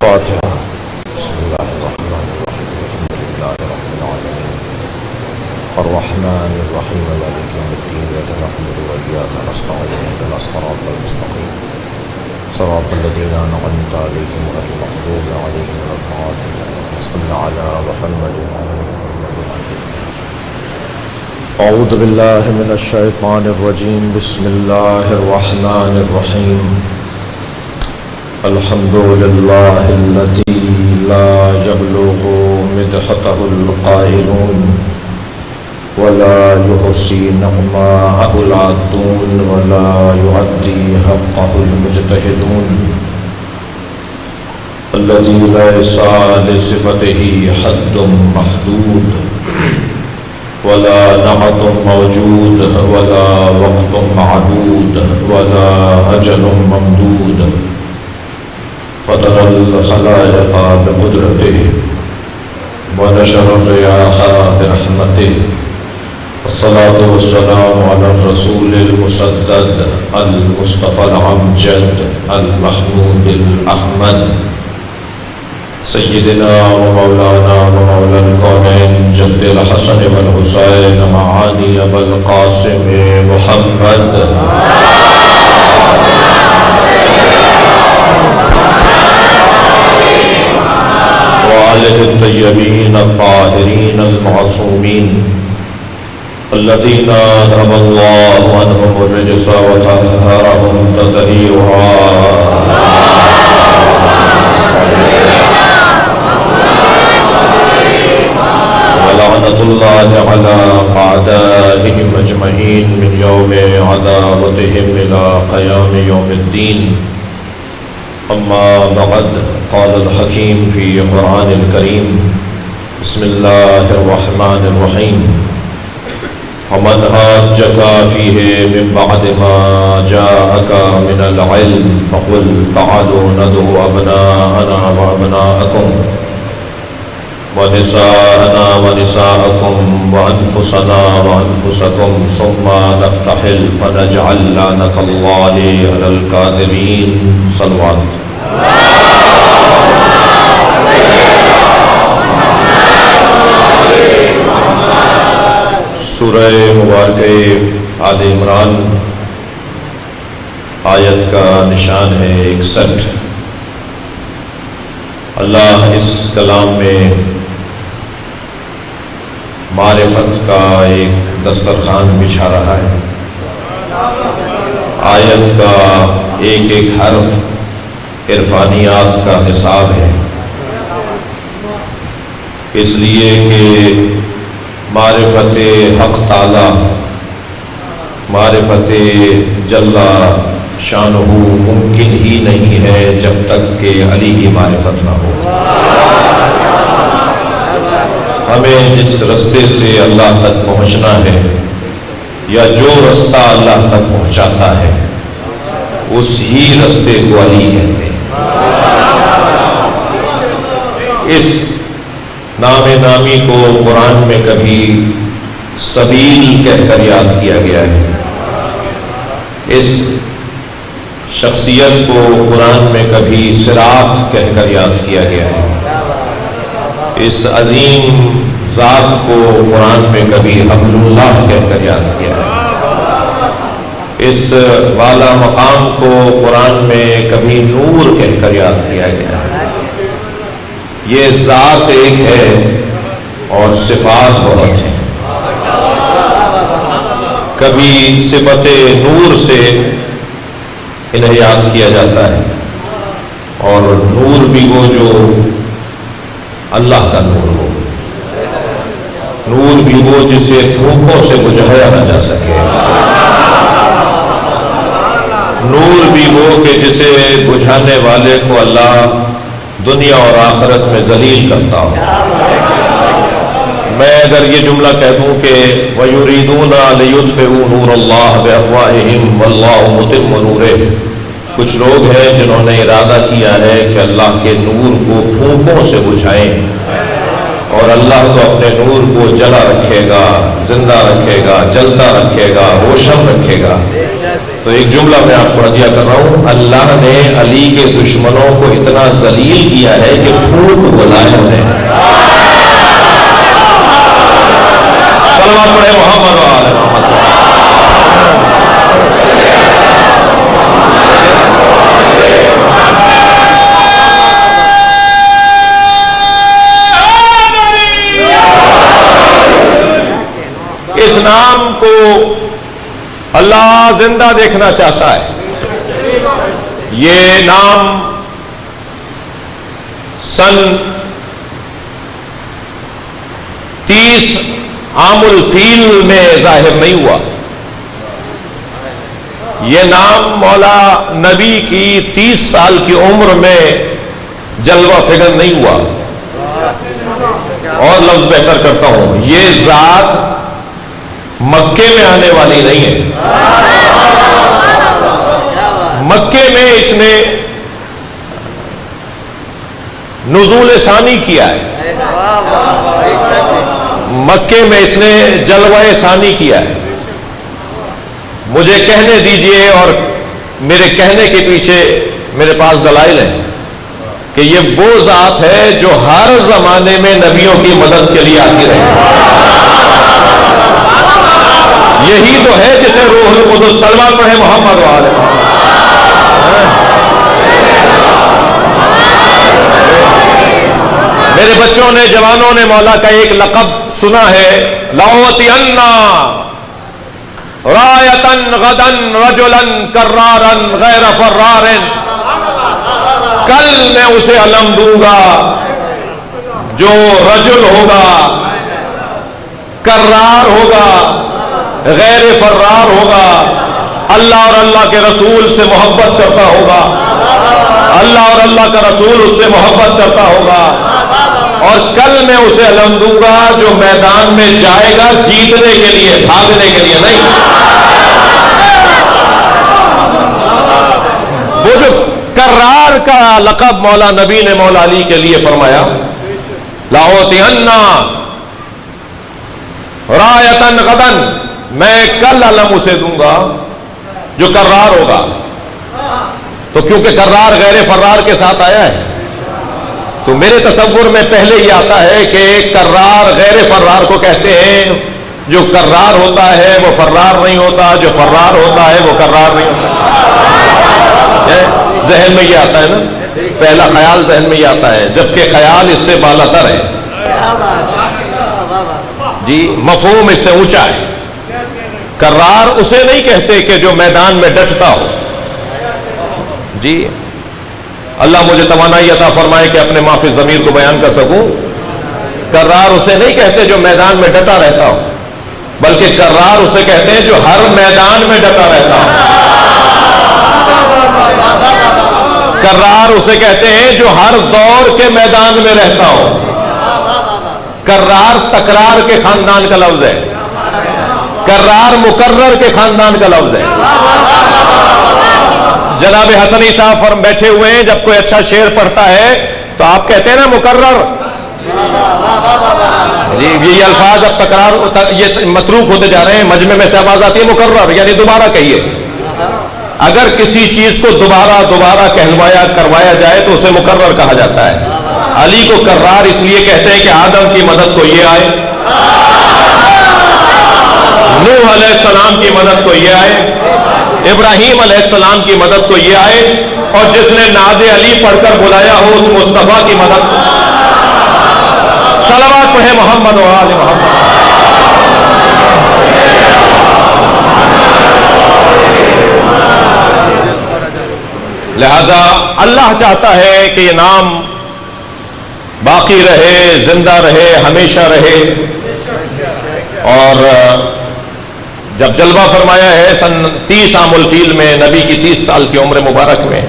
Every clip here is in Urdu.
فاتحة. بسم الله الرحمن الرحيم. الحمد لله رب العالمين الرحمن الرحيم مالك يوم الدين إياك نعبد وإياك نستعين اهدنا الصراط المستقيم صراط الذين أنعمت عليهم غير المغضوب عليهم ولا الضالين. صل على محمد. أعوذ بالله من الشيطان الرجيم. بسم الله الرحمن الرحيم. الحمد لله الذي لا يبلغ مدحته القائلون ولا يحصي نعماءه العادون ولا يؤدي حقه المجتهدون الذي ليس لصفته حد محدود ولا نعت موجود ولا وقت معدود ولا أجل ممدود فطر الخلائق بقدرته ونشر الرياح برحمته والصلاة والسلام على الرسول المسدد المصطفى الأمجد المحمود الأحمد سيدنا ومولانا ومولى الكونين جد الحسن والحسين معالي أبا القاسم محمد وآله الطيبين الطاهرين المعصومين الذين أذهب الله عنهم الرجس وطهرهم تطهيرا. ولعنة الله على أعدائهم أجمعين من يوم عداوتهم إلى قيام يوم الدين. أما بعد، قال الحكيم في قرآن الكريم بسم الله الرحمن الرحيم. فمن حاجك فيه من بعد ما جاءك من العلم فقل تعالوا ندعو أبناءنا وأبناءكم ونساءنا ونساءكم وأنفسنا وأنفسكم ثم نبتهل فنجعل لعنة الله على الكاذبين. صلوات. سورہ مبارکہ آل عمران آیت کا نشان ہے 61. اللہ اس کلام میں معرفت کا ایک دسترخوان بچھا رہا ہے. آیت کا ایک ایک حرف عرفانیات کا نصاب ہے، اس لیے کہ معرفت حق تعالی، معرفت جل شانہ ممکن ہی نہیں ہے جب تک کہ علی کی معرفت نہ ہو. ہمیں جس رستے سے اللہ تک پہنچنا ہے یا جو رستہ اللہ تک پہنچاتا ہے اس ہی رستے کو علی کہتے ہیں. اس نام نامی کو قرآن میں کبھی سبیل کہہ کر یاد کیا گیا ہے. اس شخصیت کو قرآن میں کبھی صراط کہہ کر یاد کیا گیا ہے. اس عظیم ذات کو قرآن میں کبھی حبل اللہ کہہ کر یاد کیا ہے. اس والا مقام کو قرآن میں کبھی نور کہہ کر یاد کیا گیا ہے. یہ ذات ایک ہے اور صفات بہت ہیں. کبھی صفت نور سے انہیں یاد کیا جاتا ہے، اور نور بھی وہ جو اللہ کا نور ہو. نور بھی وہ جسے دھوپوں سے بجھایا نہ جا سکے. نور بھی وہ کہ جسے بجھانے والے کو اللہ دنیا اور آخرت میں ذلیل کرتا ہو. میں اگر یہ جملہ کہہ دوں کہ وَيُرِيدُونَ لِيُطْفِئُوا نُورَ اللَّهِ بِأَفْوَاهِهِمْ وَاللَّهُ مُتِمُّ نُورِهِ، کچھ لوگ ہیں جنہوں نے ارادہ کیا ہے کہ اللہ کے نور کو پھونکوں سے بجھائیں، اور اللہ تو اپنے نور کو جلا رکھے گا، زندہ رکھے گا، جلتا رکھے گا، روشن رکھے گا. تو تو ایک جملہ میں آپ کو ہدیہ کر رہا ہوں، اللہ نے علی کے دشمنوں کو اتنا ذلیل کیا ہے کہ پھوٹ بلایا ہے۔ صلوات پڑھے محمد و آل محمد۔ اس نام کو اللہ زندہ دیکھنا چاہتا ہے۔ یہ نام سن 30 عام الفیل میں ظاہر نہیں ہوا۔ یہ نام مولا نبی کی 30 سال کی عمر میں جلوہ فگر نہیں ہوا۔ اور لفظ بہتر کرتا ہوں، یہ ذات مکے میں آنے والی نہیں ہے۔ مکے میں اس نے نزول ثانی کیا ہے، مکے میں اس نے جلوہ ثانی کیا ہے۔ مجھے کہنے دیجئے، اور میرے کہنے کے پیچھے میرے پاس دلائل ہیں کہ یہ وہ ذات ہے جو ہر زمانے میں نبیوں کی مدد کے لیے آتی رہی۔ یہی تو ہے جسے روح القدس، صلوات پڑھے محمد و آل محمد۔ میرے بچوں نے، جوانوں نے مولا کا ایک لقب سنا ہے، لَأُعْطِيَنَّ رَایَةً غَدًا رَجُلًا كَرَّارًا غَيْرَ فَرَّارٍ۔ کل میں اسے علم دوں گا جو رجل ہوگا، کرار ہوگا، غیر فرار ہوگا، اللہ اور اللہ کے رسول سے محبت کرتا ہوگا، اللہ اور اللہ کا رسول اس سے محبت کرتا ہوگا، اور کل میں اسے علم دوں گا جو میدان میں جائے گا جیتنے کے لیے، بھاگنے کے لیے نہیں۔ وہ جو کرار کا لقب مولا نبی نے مولا علی کے لیے فرمایا، لَأُعْطِيَنَّ رَایَةً غَدًا، میں کل علم اسے دوں گا جو کرار ہوگا۔ تو کیونکہ کرار غیر فرار کے ساتھ آیا ہے، تو میرے تصور میں پہلے یہ آتا ہے کہ کرار غیر فرار کو کہتے ہیں، جو کرار ہوتا ہے وہ فرار نہیں ہوتا، جو فرار ہوتا ہے وہ کرار نہیں ہوتا۔ ذہن میں یہ آتا ہے نا، پہلا خیال ذہن میں یہ آتا ہے، جبکہ خیال اس سے بالا تر ہے جی، مفہوم اس سے اونچا ہے۔ کرار اسے نہیں کہتے کہ جو میدان میں ڈٹتا ہو جی۔ اللہ مجھے توانائی عطا فرمائے کہ اپنے معافی ضمیر کو بیان کر سکوں۔ کرار اسے نہیں کہتے جو میدان میں ڈٹا رہتا ہو، بلکہ کرار اسے کہتے ہیں جو ہر میدان میں ڈٹا رہتا ہو۔ کرار اسے کہتے ہیں جو ہر دور کے میدان میں رہتا ہو۔ کرار تکرار کے خاندان کا لفظ ہے، کرار مکرر کے خاندان کا لفظ ہے۔ جناب حسنی صاحب بیٹھے ہوئے ہیں، جب کوئی اچھا شعر پڑھتا ہے تو آپ کہتے ہیں نا مکرر، یہ الفاظ اب تکرار، یہ متروک ہوتے جا رہے ہیں، مجمع میں سے آواز آتی ہے مکرر، یعنی دوبارہ کہیے۔ اگر کسی چیز کو دوبارہ کہلوایا کروایا جائے تو اسے مکرر کہا جاتا ہے۔ علی کو کرار اس لیے کہتے ہیں کہ آدم کی مدد کو یہ آئے، نوح علیہ السلام کی مدد کو یہ آئے، ابراہیم علیہ السلام کی مدد کو یہ آئے، اور جس نے نعت علی پڑھ کر بلایا ہو اس مصطفیٰ کی مدد کو۔ صلوات پڑھے محمد و آل محمد۔ لہذا اللہ چاہتا ہے کہ یہ نام باقی رہے، زندہ رہے، ہمیشہ رہے۔ اور جب جلوہ فرمایا ہے سن 30 عام الفیل میں، نبی کی 30 سال کی عمر مبارک میں،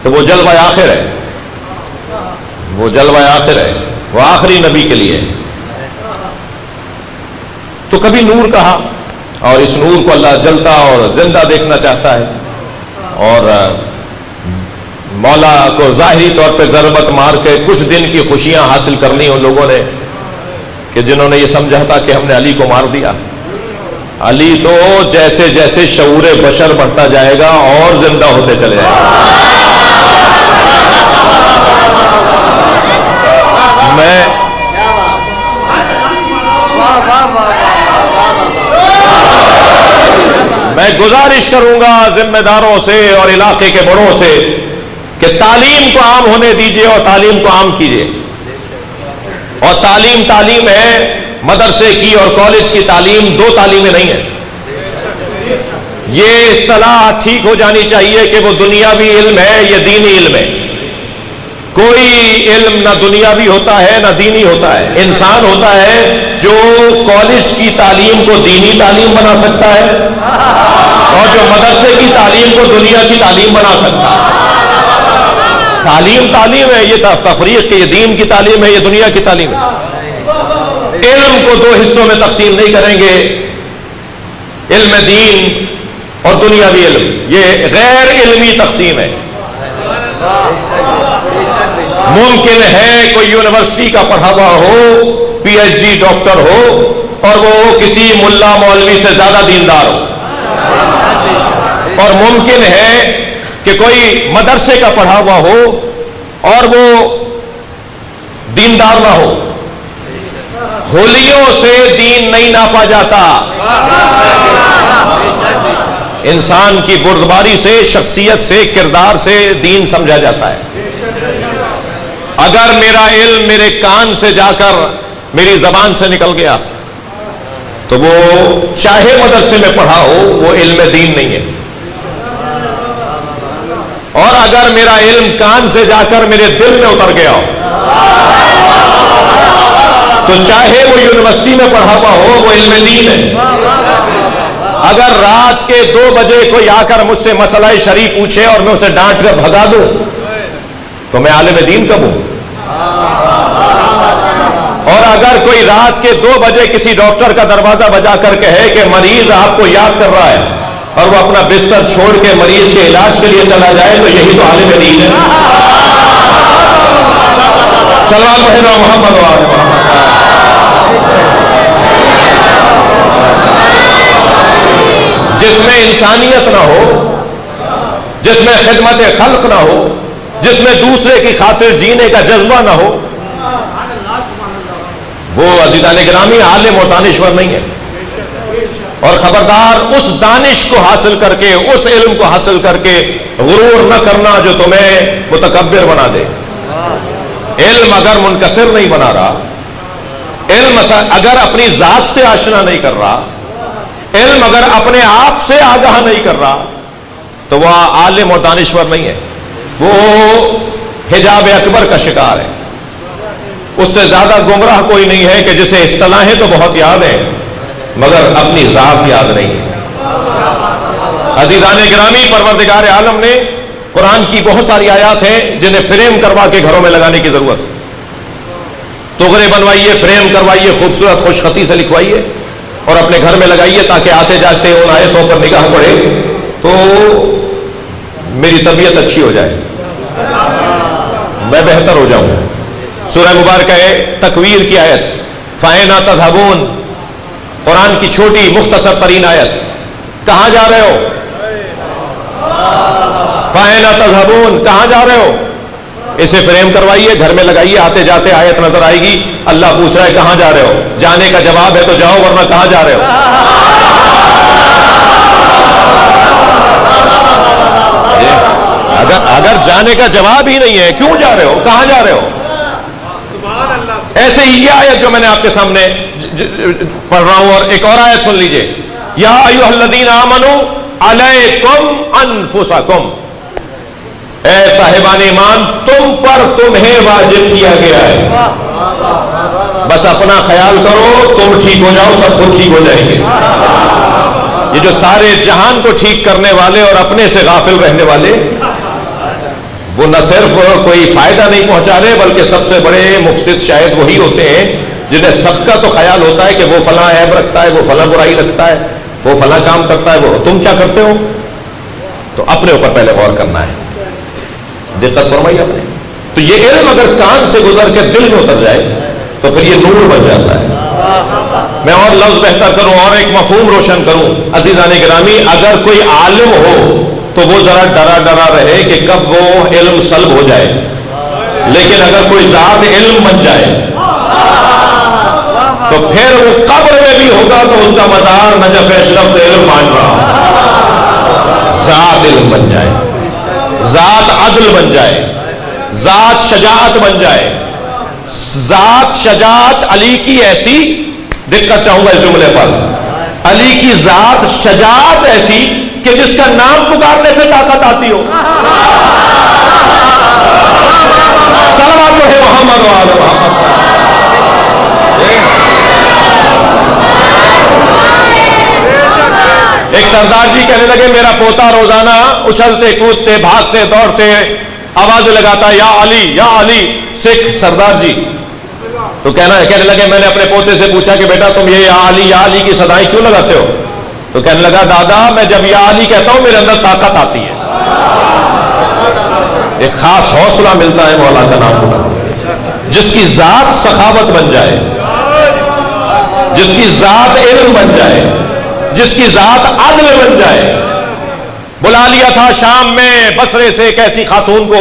تو وہ جلوہ آخر ہے، وہ جلوہ آخر ہے، وہ آخری نبی کے لیے۔ تو کبھی نور کہا، اور اس نور کو اللہ جلتا اور زندہ دیکھنا چاہتا ہے، اور مولا کو ظاہری طور پہ ضربت مار کے کچھ دن کی خوشیاں حاصل کرنی ان لوگوں نے کہ جنہوں نے یہ سمجھا تھا کہ ہم نے علی کو مار دیا۔ علی تو جیسے جیسے شعور بشر بڑھتا جائے گا اور زندہ ہوتے چلے جائے گا. میں گزارش کروں گا ذمہ داروں سے اور علاقے کے بڑوں سے کہ تعلیم کو عام ہونے دیجئے اور تعلیم کو عام کیجئے. اور تعلیم ہے مدرسے کی اور کالج کی تعلیم، دو تعلیمیں نہیں ہیں. یہ اصطلاح ٹھیک ہو جانی چاہیے کہ وہ دنیاوی علم ہے، یہ دینی علم ہے. کوئی علم نہ دنیاوی ہوتا ہے نہ دینی ہوتا ہے. انسان ہوتا ہے جو کالج کی تعلیم کو دینی تعلیم بنا سکتا ہے اور جو مدرسے کی تعلیم کو دنیا کی تعلیم بنا سکتا ہے. تعلیم ہے، یہ تفریق کہ یہ دین کی تعلیم ہے، یہ دنیا کی تعلیم ہے. علم کو دو حصوں میں تقسیم نہیں کریں گے، علم دین اور دنیاوی علم. یہ غیر علمی تقسیم ہے. ممکن ہے کوئی یونیورسٹی کا پڑھا ہوا ہو، پی ایچ ڈی ڈاکٹر ہو اور وہ کسی ملا مولوی سے زیادہ دیندار ہو. اور ممکن ہے کہ کوئی مدرسے کا پڑھا ہوا ہو اور وہ دیندار نہ ہو. ہولیوں سے دین نہیں ناپا جاتا. انسان کی بردباری سے، شخصیت سے، کردار سے دین سمجھا جاتا ہے. اگر میرا علم میرے کان سے جا کر میری زبان سے نکل گیا تو وہ چاہے مدرسے میں پڑھا ہو، وہ علم دین نہیں ہے. اور اگر میرا علم کان سے جا کر میرے دل میں اتر گیا ہو تو چاہے وہ یونیورسٹی میں پڑھا ہوا ہو، وہ علم دین ہے. اگر رات کے 2 بجے کوئی آ کر مجھ سے مسئلہ شرعی پوچھے اور میں اسے ڈانٹ کر بھگا دوں تو میں عالم دین کب ہوں؟ اور اگر کوئی رات کے 2 بجے کسی ڈاکٹر کا دروازہ بجا کر کہے کہ مریض آپ کو یاد کر رہا ہے اور وہ اپنا بستر چھوڑ کے مریض کے علاج کے لیے چلا جائے تو یہی تو عالم دین ہے. سلام محمد و آل محمد. جس میں انسانیت نہ ہو، جس میں خدمت خلق نہ ہو، جس میں دوسرے کی خاطر جینے کا جذبہ نہ ہو، وہ عزیزان گرامی عالم و دانشور نہیں ہے. اور خبردار اس دانش کو حاصل کر کے، اس علم کو حاصل کر کے غرور نہ کرنا جو تمہیں متکبر بنا دے. علم اگر منکسر نہیں بنا رہا، علم اگر اپنی ذات سے آشنا نہیں کر رہا، علم اگر اپنے آپ سے آگاہ نہیں کر رہا تو وہ عالم و دانشور نہیں ہے. وہ حجاب اکبر کا شکار ہے. اس سے زیادہ گمراہ کوئی نہیں ہے کہ جسے اصطلاحیں تو بہت یاد ہیں مگر اپنی ذات یاد نہیں ہے. عزیزان گرامی، پروردگار عالم نے قرآن کی بہت ساری آیات ہیں جنہیں فریم کروا کے گھروں میں لگانے کی ضرورت. تغرے بنوائیے، فریم کروائیے، خوبصورت خوش خطی سے لکھوائیے اور اپنے گھر میں لگائیے تاکہ آتے جاتے ان آیتوں پر نگاہ پڑے تو میری طبیعت اچھی ہو جائے، میں بہتر ہو جاؤں. سورہ مبارکہ تکویر کی آیت فَأَيْنَ تَذْهَبُونَ، قرآن کی چھوٹی مختصر ترین آیت. کہاں جا رہے ہو؟ فَأَيْنَ تَذْهَبُونَ، کہاں جا رہے ہو؟ اسے فریم کروائیے، گھر میں لگائیے، آتے جاتے آیت نظر آئے گی. اللہ پوچھ رہا ہے کہاں جا رہے ہو؟ جانے کا جواب ہے تو جاؤ، ورنہ کہاں جا رہے ہو؟ اگر جانے کا جواب ہی نہیں ہے کیوں جا رہے ہو؟ کہاں جا رہے ہو؟ ایسے ہی یہ آیت جو میں نے آپ کے سامنے پڑھ رہا ہوں، اور ایک اور آیت سن لیجئے. یا ایھا الذین آمنوا علیکم انفسکم، اے صاحبان ایمان تم پر تمہیں واجب کیا گیا ہے، بس اپنا خیال کرو، تم ٹھیک ہو جاؤ سب خود ٹھیک ہو جائیں گے. یہ جو سارے جہان کو ٹھیک کرنے والے اور اپنے سے غافل رہنے والے، وہ نہ صرف کوئی فائدہ نہیں پہنچا رہے بلکہ سب سے بڑے مفسد شاید وہی ہوتے ہیں جنہیں سب کا تو خیال ہوتا ہے کہ وہ فلاں عیب رکھتا ہے، وہ فلاں برائی رکھتا ہے، وہ فلاں کام کرتا ہے، وہ تم کیا کرتے ہو؟ تو اپنے اوپر پہلے غور کرنا ہے. دقت فرمائی آپ نے. تو یہ علم اگر کان سے گزر کے دل میں اتر جائے تو پھر یہ نور بن جاتا ہے. میں اور لفظ بہتر کروں اور ایک مفہوم روشن کروں، عزیزان گرامی، اگر کوئی عالم ہو تو وہ ذرا ڈرا ڈرا رہے کہ کب وہ علم سلب ہو جائے، لیکن اگر کوئی ذات علم بن جائے تو پھر وہ قبر میں بھی ہوگا تو اس کا مزار نجف اشرف سے علم مانگ رہا، ذات علم بن جائے، ذات عدل بن جائے، ذات شجاعت بن جائے، ذات شجاعت علی کی ایسی، دقت چاہوں گا اس جملے پر، علی کی ذات شجاعت ایسی کہ جس کا نام پکارنے سے طاقت آتی ہو۔ صلوات پڑھے محمد و آل محمد۔ ایک سردار جی کہنے لگے میرا پوتا روزانہ اچھلتے کودتے بھاگتے دوڑتے آوازیں لگاتا یا علی یا علی، سکھ سردار جی، تو کہنے لگے میں نے اپنے پوتے سے پوچھا کہ بیٹا تم یہ یا علی کی صدائیں کیوں لگاتے ہو؟ تو کہنے لگا دادا میں جب یا علی کہتا ہوں میرے اندر طاقت آتی ہے، ایک خاص حوصلہ ملتا ہے مولا کا نام پڑھا۔ جس کی ذات سخاوت بن جائے، جس کی ذات علم بن جائے، جس کی ذات عدل بن جائے۔ بلا لیا تھا شام میں بصرے سے ایک ایسی خاتون کو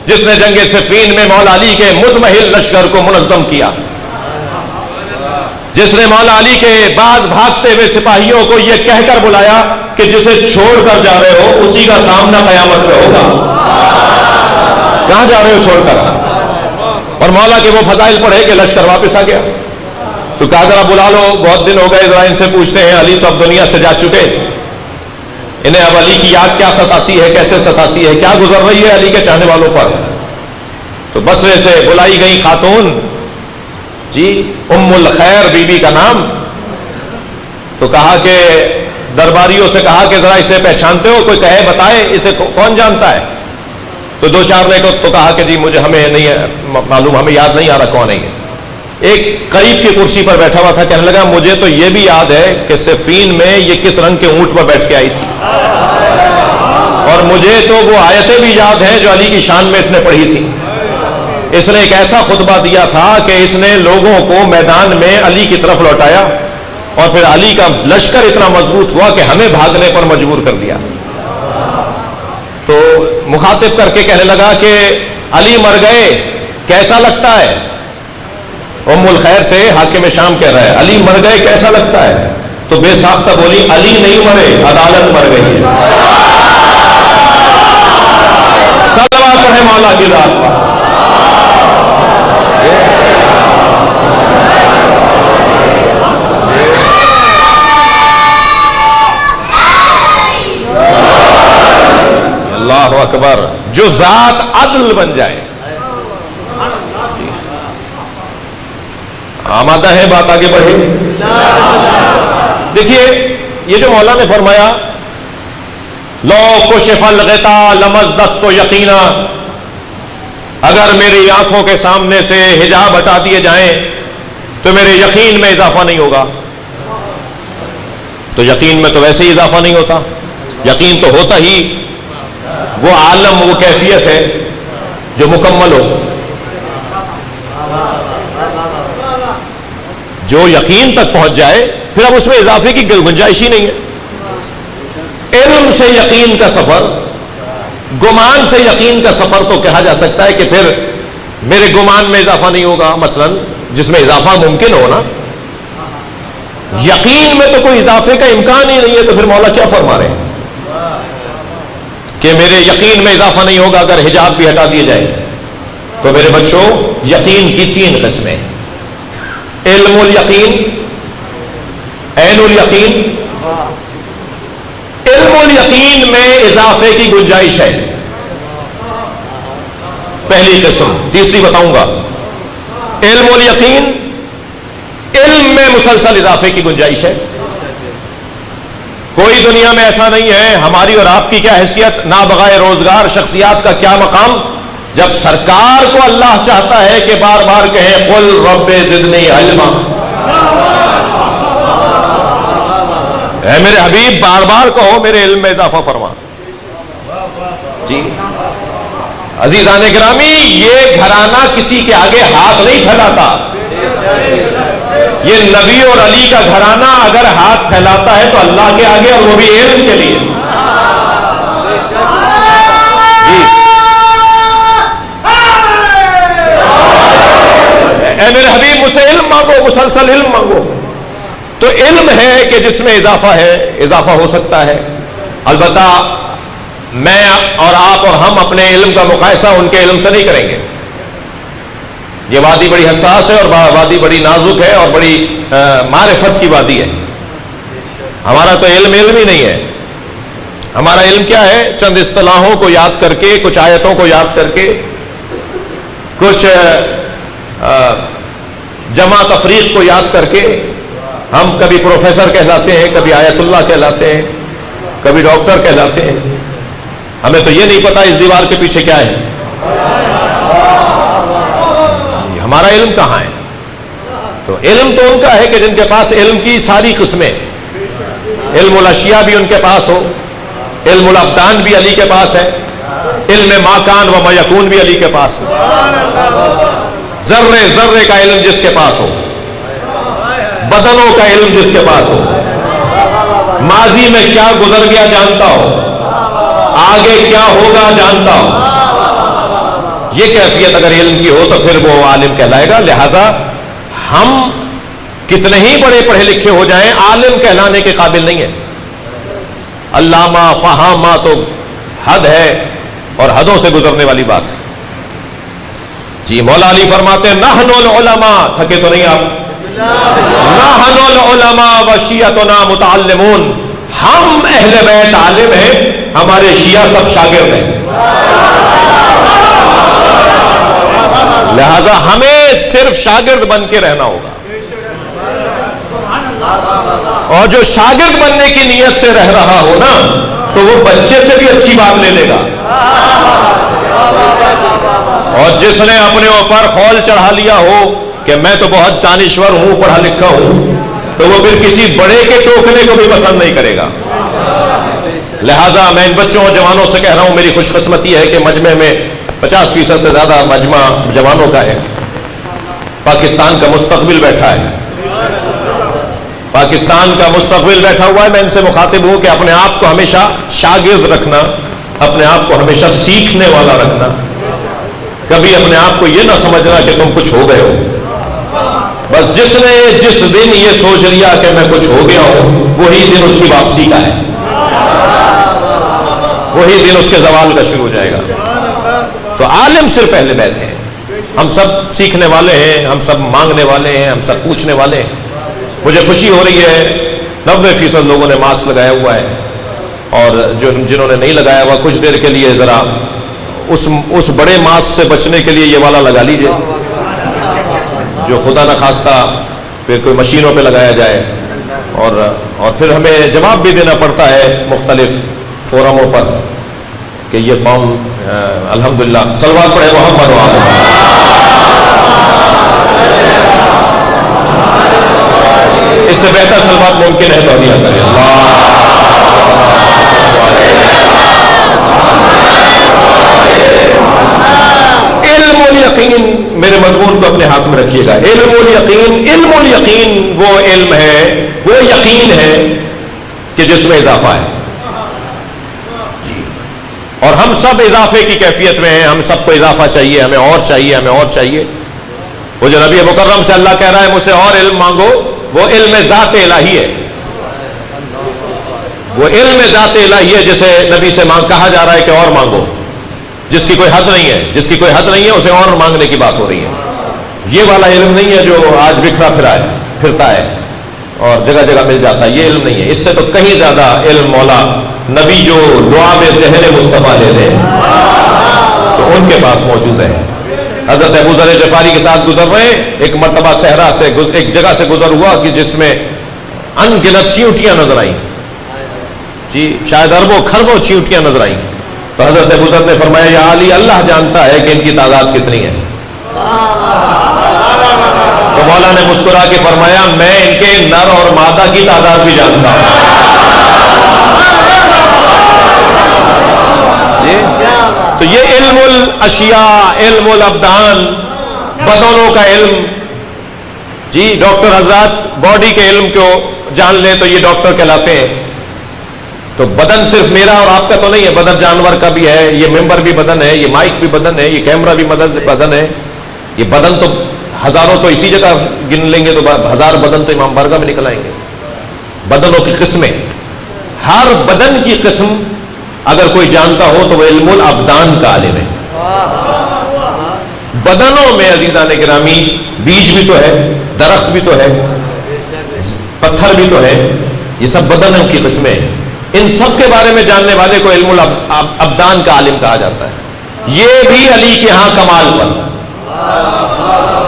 جس نے جنگ صفین میں مولا علی کے مزمحل لشکر کو منظم کیا، جس نے مولا علی کے بعض بھاگتے ہوئے سپاہیوں کو یہ کہہ کر بلایا کہ جسے چھوڑ کر جا رہے ہو اسی کا سامنا قیامت میں ہوگا، کہاں جا رہے ہو چھوڑ کر؟ اور مولا کے وہ فضائل پڑھے کہ لشکر واپس آ گیا، تو کہا ذرا بلا لو، بہت دن ہو گئے، ذرا ان سے پوچھتے ہیں، علی تو اب دنیا سے جا چکے، انہیں اب علی کی یاد کیا ستاتی ہے، کیسے ستاتی ہے، کیا گزر رہی ہے علی کے چاہنے والوں پر۔ تو بصرے سے بلائی گئی خاتون جی ام الخیر بی بی کا نام، تو کہا کہ درباریوں سے کہا کہ ذرا اسے پہچانتے ہو، کوئی کہے بتائے اسے کون جانتا ہے؟ تو دو چار نے تو کہا کہ جی مجھے ہمیں نہیں معلوم، ہمیں یاد نہیں آ رہا کون ہے یہ۔ ایک قریب کی کرسی پر بیٹھا ہوا تھا، کہنے لگا مجھے تو یہ بھی یاد ہے کہ صفین میں یہ کس رنگ کے اونٹ پر بیٹھ کے آئی تھی، اور مجھے تو وہ آیتیں بھی یاد ہیں جو علی کی شان میں اس نے پڑھی تھی۔ اس نے ایک ایسا خطبہ دیا تھا کہ اس نے لوگوں کو میدان میں علی کی طرف لوٹایا، اور پھر علی کا لشکر اتنا مضبوط ہوا کہ ہمیں بھاگنے پر مجبور کر دیا۔ تو مخاطب کر کے کہنے لگا کہ علی مر گئے کیسا لگتا ہے؟ ام الخیر سے حاکم شام کہہ رہا ہے علی مر گئے کیسا لگتا ہے؟ تو بے ساختہ بولی علی نہیں مرے، عدالت مر گئی ہے۔ صلوات ہے مولا کی ذات پر۔ اللہ اکبر، جو ذات عدل بن جائے۔ آمادہ ہے بات آگے بڑھے؟ دیکھیے یہ جو مولا نے فرمایا لو کشف الغطاء لمزدت تو یقینا، اگر میری آنکھوں کے سامنے سے حجاب ہٹا دیے جائیں تو میرے یقین میں اضافہ نہیں ہوگا۔ تو یقین میں تو ویسے ہی اضافہ نہیں ہوتا، یقین تو ہوتا ہی وہ عالم، وہ کیفیت ہے جو مکمل ہو، جو یقین تک پہنچ جائے پھر اب اس میں اضافے کی گنجائش ہی نہیں ہے۔ علم سے یقین کا سفر، گمان سے یقین کا سفر تو کہا جا سکتا ہے کہ پھر میرے گمان میں اضافہ نہیں ہوگا، مثلا جس میں اضافہ ممکن ہونا، یقین میں تو کوئی اضافے کا امکان ہی نہیں ہے، تو پھر مولا کیا فرما رہے ہیں کہ میرے یقین میں اضافہ نہیں ہوگا اگر حجاب بھی ہٹا دیے جائے۔ تو میرے بچوں یقین کی تین قسمیں، علم الیقین، عین الیقین۔ علم الیقین میں اضافے کی گنجائش ہے، پہلی قسم، تیسری بتاؤں گا۔ علم الیقین، علم میں مسلسل اضافے کی گنجائش ہے، کوئی دنیا میں ایسا نہیں ہے۔ ہماری اور آپ کی کیا حیثیت، نابغہ روزگار شخصیات کا کیا مقام، جب سرکار کو اللہ چاہتا ہے کہ بار بار کہیں قل رب زدنی علما، اے میرے حبیب بار بار کہو میرے علم میں اضافہ فرما۔ جی عزیزان گرامی، یہ گھرانہ کسی کے آگے ہاتھ نہیں پھیلاتا، یہ نبی اور علی کا گھرانہ اگر ہاتھ پھیلاتا ہے تو اللہ کے آگے، اور وہ بھی علم کے لیے. اے میرے حبیب مجھ سے علم مانگو، مسلسل علم مانگو. تو علم ہے کہ جس میں اضافہ ہے، اضافہ ہو سکتا ہے. البتہ میں اور آپ اور ہم اپنے علم کا مقایسہ ان کے علم سے نہیں کریں گے. یہ وادی بڑی حساس ہے اور وادی بڑی نازک ہے اور بڑی معرفت کی وادی ہے. ہمارا تو علم ہی نہیں ہے. ہمارا علم کیا ہے؟ چند اصطلاحوں کو یاد کر کے، کچھ آیتوں کو یاد کر کے، کچھ جمع تفریق کو یاد کر کے ہم کبھی پروفیسر کہلاتے ہیں، کبھی آیت اللہ کہلاتے ہیں، کبھی ڈاکٹر کہلاتے ہیں. ہمیں تو یہ نہیں پتا اس دیوار کے پیچھے کیا ہے. ہمارا علم کہاں ہے؟ تو علم تو ان کا ہے کہ جن کے پاس علم کی ساری قسمیں، علم الاشیاء بھی ان کے پاس ہو، علم الابدان بھی علی کے پاس ہے، علم ما کان و ما یکون بھی علی کے پاس ہے، ذرے ذرے کا علم جس کے پاس ہو، بدنوں کا علم جس کے پاس ہو، ماضی میں کیا گزر گیا جانتا ہو، آگے کیا ہوگا جانتا ہو. یہ کیفیت اگر علم کی ہو تو پھر وہ عالم کہلائے گا. لہذا ہم کتنے ہی بڑے پڑھے لکھے ہو جائیں، عالم کہلانے کے قابل نہیں ہے. علامہ فہامہ تو حد ہے اور حدوں سے گزرنے والی بات ہے. جی مولا علی فرماتے ہیں نحن العلماء، تھکے تو نہیں آپ؟ نحن العلماء وشیعتنا متعلمون، ہم اہل بیت عالم ہیں، ہمارے شیعہ سب شاگرد ہیں. لہذا ہمیں صرف شاگرد بن کے رہنا ہوگا، اور جو شاگرد بننے کی نیت سے رہ رہا ہو نا تو وہ بچے سے بھی اچھی بات لے لے گا. اور جس نے اپنے اوپر خول چڑھا لیا ہو کہ میں تو بہت دانشور ہوں، پڑھا لکھا ہوں، تو وہ پھر کسی بڑے کے ٹوکنے کو بھی پسند نہیں کرے گا. لہذا میں ان بچوں اور جوانوں سے کہہ رہا ہوں، میری خوش قسمتی ہے کہ مجمع میں 50% سے زیادہ مجمع جوانوں کا ہے. پاکستان کا مستقبل بیٹھا ہے، پاکستان کا مستقبل بیٹھا ہوا ہے. میں ان سے مخاطب ہوں کہ اپنے آپ کو ہمیشہ شاگرد رکھنا، اپنے آپ کو ہمیشہ سیکھنے والا رکھنا. کبھی اپنے آپ کو یہ نہ سمجھنا کہ تم کچھ ہو گئے ہو. بس جس نے جس دن یہ سوچ لیا کہ میں کچھ ہو گیا ہوں، وہی دن اس کی واپسی کا ہے، وہی دن اس کے زوال کا شروع ہو جائے گا. تو عالم صرف اہل بیت ہیں. ہم سب سیکھنے والے ہیں، ہم سب مانگنے والے ہیں، ہم سب پوچھنے والے ہیں. مجھے خوشی ہو رہی ہے 90% لوگوں نے ماسک لگایا ہوا ہے، اور جنہوں نے نہیں لگایا ہوا کچھ دیر کے لیے ذرا اس بڑے ماسک سے بچنے کے لیے یہ والا لگا لیجئے، جو خدا نخواستہ پھر کوئی مشینوں پہ لگایا جائے. اور پھر ہمیں جواب بھی دینا پڑتا ہے مختلف فورموں پر کہ یہ قوم الحمدللہ. صلوات پڑھے محمد و آل محمد. اس سے بہتر صلوات ممکن ہے تو دیا کرے. علم الیقین، میرے مضمون کو اپنے ہاتھ میں رکھیے گا. علم الیقین، علم الیقین وہ علم ہے، وہ یقین ہے کہ جس میں اضافہ ہے. اور ہم سب اضافے کی کیفیت میں ہیں. ہم سب کو اضافہ چاہیے، ہمیں اور چاہیے، ہمیں اور چاہیے. وہ جو نبی مکرم سے اللہ کہہ رہا ہے مجھ سے اور علم مانگو، وہ علم ذات الہی ہے. وہ علم ذات الہی ہے جسے نبی سے کہا جا رہا ہے کہ اور مانگو. جس کی کوئی حد نہیں ہے، جس کی کوئی حد نہیں ہے، اسے اور مانگنے کی بات ہو رہی ہے. یہ والا علم نہیں ہے جو آج بکھرا پھرتا ہے اور جگہ جگہ مل جاتا ہے. یہ علم نہیں ہے. اس سے تو کہیں زیادہ علم مولا نبی جو لعاب دہن مصطفیٰ لے لیں تو ان کے پاس موجود ہے. حضرت ابو ذر غفاری کے ساتھ گزر رہے ہیں، ایک مرتبہ صحرا سے ایک جگہ سے گزر ہوا کہ جس میں ان گنت چیونٹیاں نظر آئیں. جی شاید اربوں کھربوں چیونٹیاں نظر آئیں. تو حضرت ابو ذر نے فرمایا یا علی، اللہ جانتا ہے کہ ان کی تعداد کتنی ہے. تو مولا نے مسکرا کے فرمایا میں ان کے نر اور مادہ کی تعداد بھی جانتا ہوں. جی تو یہ علم الاشیاء، علم الابدان، بدنوں کا علم جی ڈاکٹر حضرات باڈی کے علم کو جان لیں تو یہ ڈاکٹر کہلاتے ہیں. تو بدن صرف میرا اور آپ کا تو نہیں ہے، بدن جانور کا بھی ہے، یہ ممبر بھی بدن ہے، یہ مائک بھی بدن ہے، یہ کیمرہ بھی بدن ہے. یہ بدن تو ہزاروں تو اسی جگہ گن لیں گے تو 1000 بدن تو امام بارگاہ میں نکل آئیں گے. بدنوں کی قسمیں، ہر بدن کی قسم اگر کوئی جانتا ہو تو وہ علم الابدان کا عالم ہے. بدنوں میں عزیزان گرامی بیج بھی تو ہے، درخت بھی تو ہے، پتھر بھی تو ہے، یہ سب بدنوں کی قسمیں ہیں. ان سب کے بارے میں جاننے والے کو علم الابدان کا عالم کہا جاتا ہے. یہ بھی علی کے ہاں کمال پر.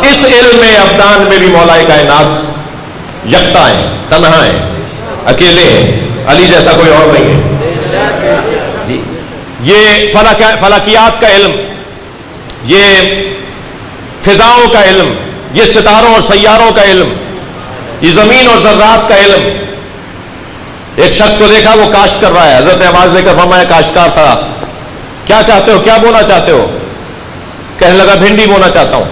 اس علم ابدان میں بھی مولا کائنات یکتا ہیں، تنہا ہیں، اکیلے ہیں. علی جیسا کوئی اور نہیں ہے. یہ فلکیات کا علم، یہ فضاؤں کا علم، یہ ستاروں اور سیاروں کا علم، یہ زمین اور ذرات کا علم. ایک شخص کو دیکھا وہ کاشت کر رہا ہے. حضرت نے آواز دے کر فرمایا کاشتکار تھا، کیا چاہتے ہو، کیا بونا چاہتے ہو؟ کہنے لگا بھنڈی بونا چاہتا ہوں.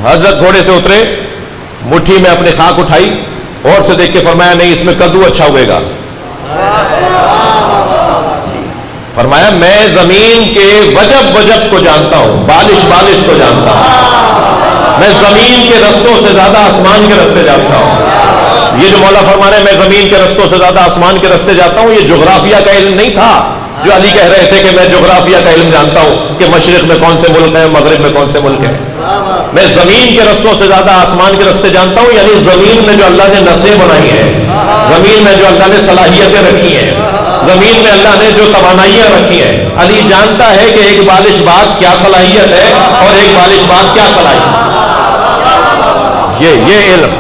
حضرت گھوڑے سے اترے، مٹھی میں اپنی خاک اٹھائی اور سے دیکھ کے فرمایا نہیں، اس میں کدو اچھا ہوئے گا. فرمایا میں زمین کے وجب کو جانتا ہوں، بالش کو جانتا ہوں. میں زمین کے رستوں سے زیادہ آسمان کے رستے جانتا ہوں. یہ جو مولا فرما رہے ہیں میں زمین کے رستوں سے زیادہ آسمان کے رستے جاتا ہوں، یہ جغرافیہ کا علم نہیں تھا جو علی کہہ رہے تھے کہ میں جغرافیہ کا علم جانتا ہوں کہ مشرق میں کون سے ملک ہیں، مغرب میں کون سے ملک ہیں. میں زمین کے رستوں سے زیادہ آسمان کے رستے جانتا ہوں، یعنی زمین میں جو اللہ نے نسیں بنائی ہیں، زمین میں جو اللہ نے صلاحیتیں رکھی ہیں، زمین میں اللہ نے جو توانائیاں رکھی ہیں. علی جانتا ہے کہ ایک بالش بات کیا صلاحیت ہے اور ایک بالش بات کیا صلاحیت. یہ علم،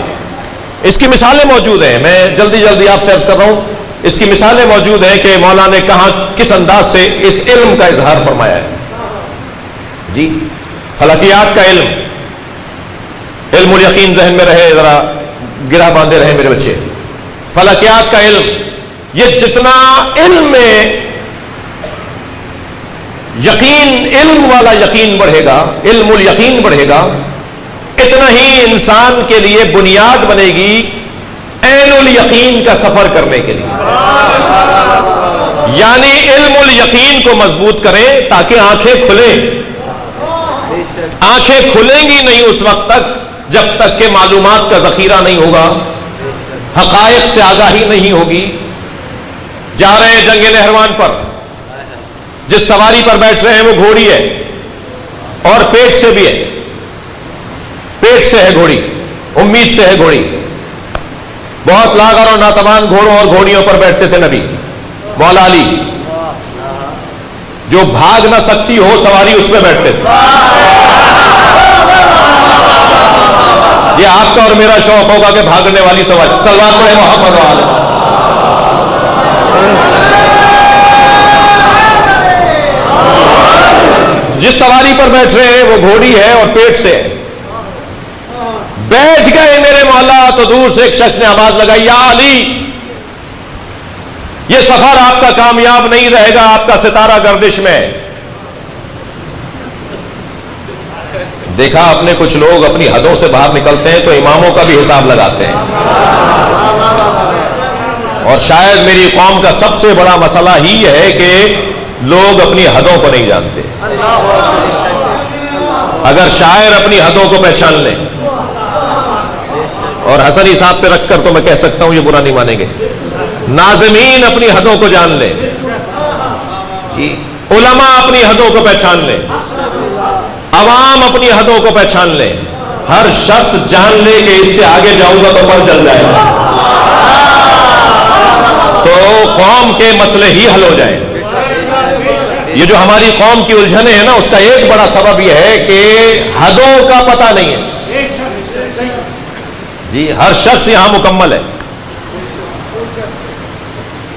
اس کی مثالیں موجود ہیں. میں جلدی آپ سے عرض کر رہا ہوں، اس کی مثالیں موجود ہیں کہ مولا نے کہاں کس انداز سے اس علم کا اظہار فرمایا ہے. جی فلکیات کا علم، علم الیقین ذہن میں رہے، ذرا گرہ باندھے رہے میرے بچے. فلکیات کا علم، یہ جتنا علم میں یقین، علم والا یقین بڑھے گا، علم الیقین بڑھے گا، اتنا ہی انسان کے لیے بنیاد بنے گی عین الیقین کا سفر کرنے کے لیے. یعنی علم الیقین کو مضبوط کریں تاکہ آنکھیں کھلیں. آنکھیں کھلیں گی نہیں اس وقت تک جب تک کہ معلومات کا ذخیرہ نہیں ہوگا، حقائق سے آگاہی نہیں ہوگی. جا رہے ہیں جنگ نہروان پر، جس سواری پر بیٹھ رہے ہیں وہ گھوڑی ہے اور پیٹ سے بھی ہے. پیٹ سے ہے گھوڑی، امید سے ہے گھوڑی. بہت لاغر اور ناتوان گھوڑوں اور گھوڑیوں پر بیٹھتے تھے نبی. مولا علی جو بھاگ نہ سکتی ہو سواری اس پہ بیٹھتے تھے. یہ آپ کا اور میرا شوق ہوگا کہ بھاگنے والی سواری. سلوات پڑھے محمد وعلہ. جس سواری پر بیٹھ رہے ہیں وہ گھوڑی ہے اور پیٹ سے ہے. بیٹھ گئے میرے مولا تو دور سے ایک شخص نے آواز لگائی یا علی، یہ سفر آپ کا کامیاب نہیں رہے گا، آپ کا ستارہ گردش میں. دیکھا آپ نے کچھ لوگ اپنی حدوں سے باہر نکلتے ہیں تو اماموں کا بھی حساب لگاتے ہیں. اور شاید میری قوم کا سب سے بڑا مسئلہ ہی ہے کہ لوگ اپنی حدوں کو نہیں جانتے. اگر شاعر اپنی حدوں کو پہچان لیں، اور حسنی صاحب پہ رکھ کر تو میں کہہ سکتا ہوں یہ برا نہیں مانیں گے، ناظمین اپنی حدوں کو جان لیں، علماء اپنی حدوں کو پہچان لیں، عوام اپنی حدوں کو پہچان لیں، ہر شخص جان لے کہ اس سے آگے جاؤں گا تو پر چل جائے گا، تو قوم کے مسئلے ہی حل ہو جائیں. یہ جو ہماری قوم کی الجھنیں ہیں نا، اس کا ایک بڑا سبب یہ ہے کہ حدوں کا پتہ نہیں ہے. جی ہر شخص یہاں مکمل ہے،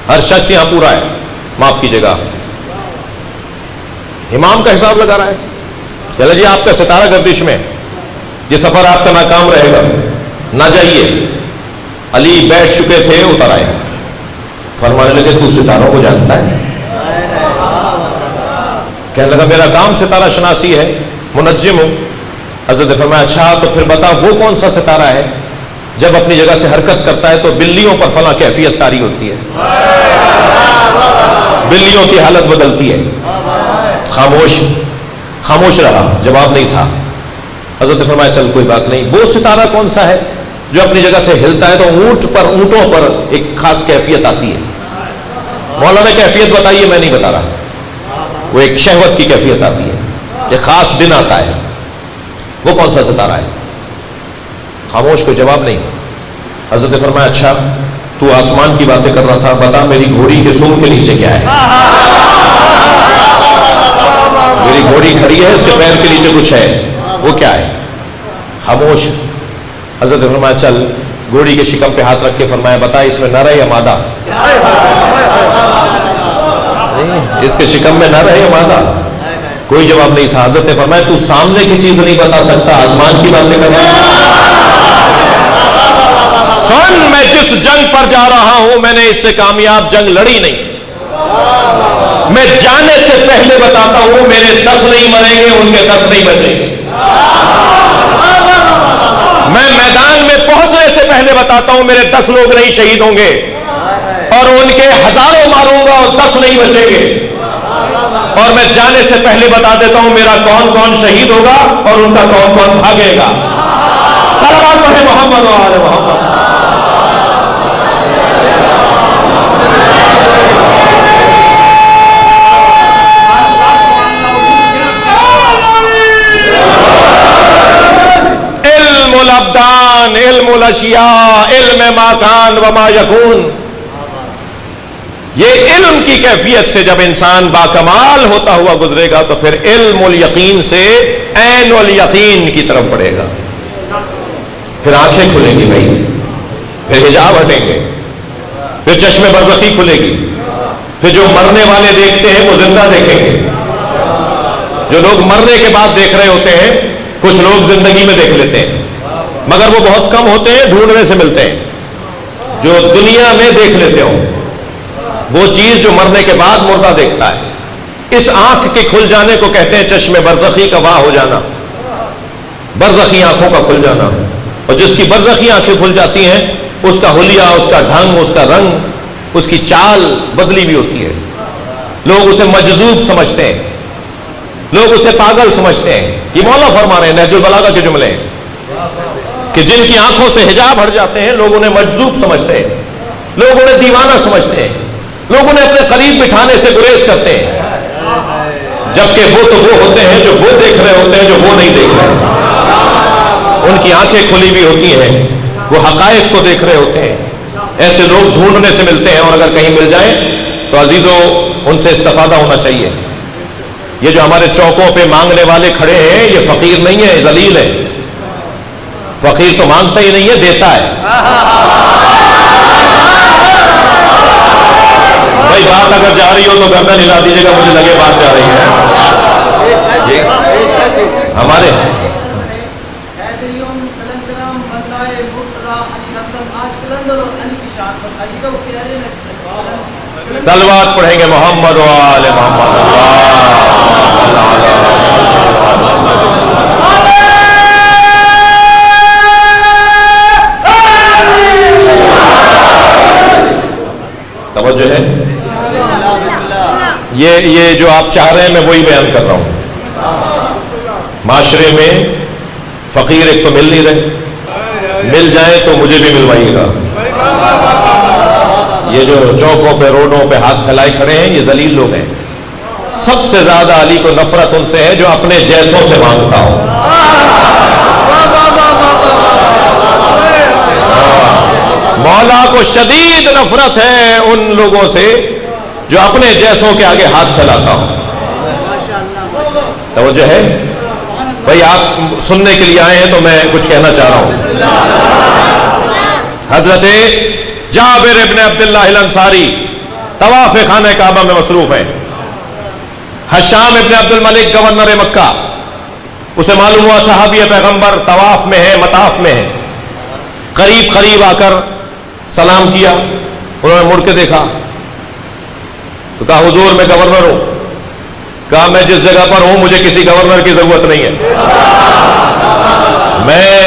ہر شخص یہاں پورا ہے. معاف کیجیے گا، امام کا حساب لگا رہا ہے. چلے جی آپ کا ستارہ گردش میں، یہ سفر آپ کا ناکام رہے گا، نہ جائیے. علی بیٹھ چکے تھے، اتر آئے، فرمانے لگے تو ستاروں کو جانتا ہے؟ کہنے لگا میرا کام ستارہ شناسی ہے، منجم ہوں. حضرت نے فرمایا اچھا تو پھر بتا وہ کون سا ستارہ ہے جب اپنی جگہ سے حرکت کرتا ہے تو بلیوں پر فلاں کیفیت طاری ہوتی ہے، بلیوں کی حالت بدلتی ہے. خاموش رہا، جواب نہیں تھا. حضرت نے فرمایا چل کوئی بات نہیں. وہ ستارہ کون سا ہے جو اپنی جگہ سے ہلتا ہے تو اونٹوں پر ایک خاص کیفیت آتی ہے؟ مولانا کیفیت بتائیے، میں نہیں بتا رہا. وہ ایک شہوت کی کیفیت آتی ہے، ایک خاص دن آتا ہے. وہ کون سا ستارہ ہے؟ خاموش، کوئی جواب نہیں. حضرت نے فرمایا اچھا تو آسمان کی باتیں کر رہا تھا، بتا میری گھوڑی کے سونگ کے نیچے کیا ہے؟ میری گھوڑی کھڑی ہے، اس کے پیر کے نیچے کچھ ہے، وہ کیا ہے؟ خاموش. حضرت نے فرمایا چل گھوڑی کے شکم پہ ہاتھ رکھ کے فرمایا بتا اس میں نر ہے یا مادہ؟ اس کے شکم میں نر ہے یا مادہ؟ کوئی جواب نہیں تھا. حضرت نے فرمایا تو سامنے کی چیز نہیں بتا سکتا، آسمان کی باتیں کر رہا ہے. سن، میں جس جنگ پر جا رہا ہوں میں نے اس سے کامیاب جنگ لڑی نہیں. میں جانے سے پہلے بتاتا ہوں میرے 10 نہیں مریں گے، ان کے 10 نہیں بچیں گے. میں میدان میں پہنچنے سے پہلے بتاتا ہوں میرے 10 لوگ نہیں شہید ہوں گے، اور ان کے ہزاروں ماروں گا اور 10 نہیں بچیں گے. اور میں جانے سے پہلے بتا دیتا ہوں میرا کون کون شہید ہوگا اور ان کا کون کون بھاگے گا. صلوات پڑھیں محمد و آل محمد. علم الابدان، علم الاشیاء، علم ما کان وما یکون. یہ علم کی کیفیت سے جب انسان باکمال ہوتا ہوا گزرے گا تو پھر علم الیقین سے عین الیقین کی طرف بڑھے گا. پھر آنکھیں کھلیں گی بھائی، پھر حجاب ہٹیں گے، پھر چشم برزخی کھلے گی. پھر جو مرنے والے دیکھتے ہیں وہ زندہ دیکھیں گے. جو لوگ مرنے کے بعد دیکھ رہے ہوتے ہیں کچھ لوگ زندگی میں دیکھ لیتے ہیں، مگر وہ بہت کم ہوتے ہیں، ڈھونڈنے سے ملتے ہیں. جو دنیا میں دیکھ لیتے ہوں وہ چیز جو مرنے کے بعد مردہ دیکھتا ہے. اس آنکھ کے کھل جانے کو کہتے ہیں چشم برزخی کا واہ ہو جانا، برزخی آنکھوں کا کھل جانا. اور جس کی برزخی آنکھیں کھل جاتی ہیں اس کا حلیہ، اس کا ڈھنگ، اس کا رنگ، اس کی چال بدلی بھی ہوتی ہے. لوگ اسے مجذوب سمجھتے ہیں، لوگ اسے پاگل سمجھتے ہیں. یہ مولا فرما رہے ہیں نہج البلاغہ کے جملے ہیں کہ جن کی آنکھوں سے حجاب ہٹ جاتے ہیں لوگ انہیں مجذوب سمجھتے ہیں، لوگ انہیں دیوانہ سمجھتے ہیں، لوگ انہیں اپنے قریب بٹھانے سے گریز کرتے ہیں. جبکہ وہ تو وہ ہوتے ہیں جو وہ دیکھ رہے ہوتے ہیں جو وہ نہیں دیکھ رہے. ان کی آنکھیں کھلی بھی ہوتی ہیں، وہ حقائق کو دیکھ رہے ہوتے ہیں. ایسے لوگ ڈھونڈنے سے ملتے ہیں، اور اگر کہیں مل جائیں تو عزیزوں ان سے استفادہ ہونا چاہیے. یہ جو ہمارے چوکوں پہ مانگنے والے کھڑے ہیں یہ فقیر نہیں ہے، ذلیل ہے. فقیر تو مانگتا ہی نہیں ہے، دیتا ہے. بھائی بات اگر جا رہی ہو تو گردن ہلا دیجیے گا، مجھے لگے بات جا رہی ہے. ہمارے صلوات پڑھیں گے محمد و آل محمد. توجہ ہے؟ یہ جو آپ چاہ رہے ہیں میں وہی بیان کر رہا ہوں. معاشرے میں فقیر ایک تو مل نہیں رہے، مل جائے تو مجھے بھی ملوائیے گا. یہ جو چوکوں پہ روڈوں پہ ہاتھ پھیلائے کھڑے ہیں یہ ذلیل لوگ ہیں. سب سے زیادہ علی کو نفرت ان سے ہے جو اپنے جیسوں سے مانگتا ہو. مولا کو شدید نفرت ہے ان لوگوں سے جو اپنے جیسوں کے آگے ہاتھ پھیلاتا ہو. توجہ ہے بھائی؟ آپ سننے کے لیے آئے ہیں تو میں کچھ کہنا چاہ رہا ہوں. حضرت جابر ابن عبداللہ الانصاری طواف خانہ کعبہ میں مصروف ہیں. حشام ابن عبد الملک گورنر مکہ، اسے معلوم ہوا صحابی پیغمبر طواف میں ہے، مطاف میں ہے. قریب آ کر سلام کیا. انہوں نے مڑ کے دیکھا تو کہا حضور میں گورنر ہوں. کہا میں جس جگہ پر ہوں مجھے کسی گورنر کی ضرورت نہیں ہے.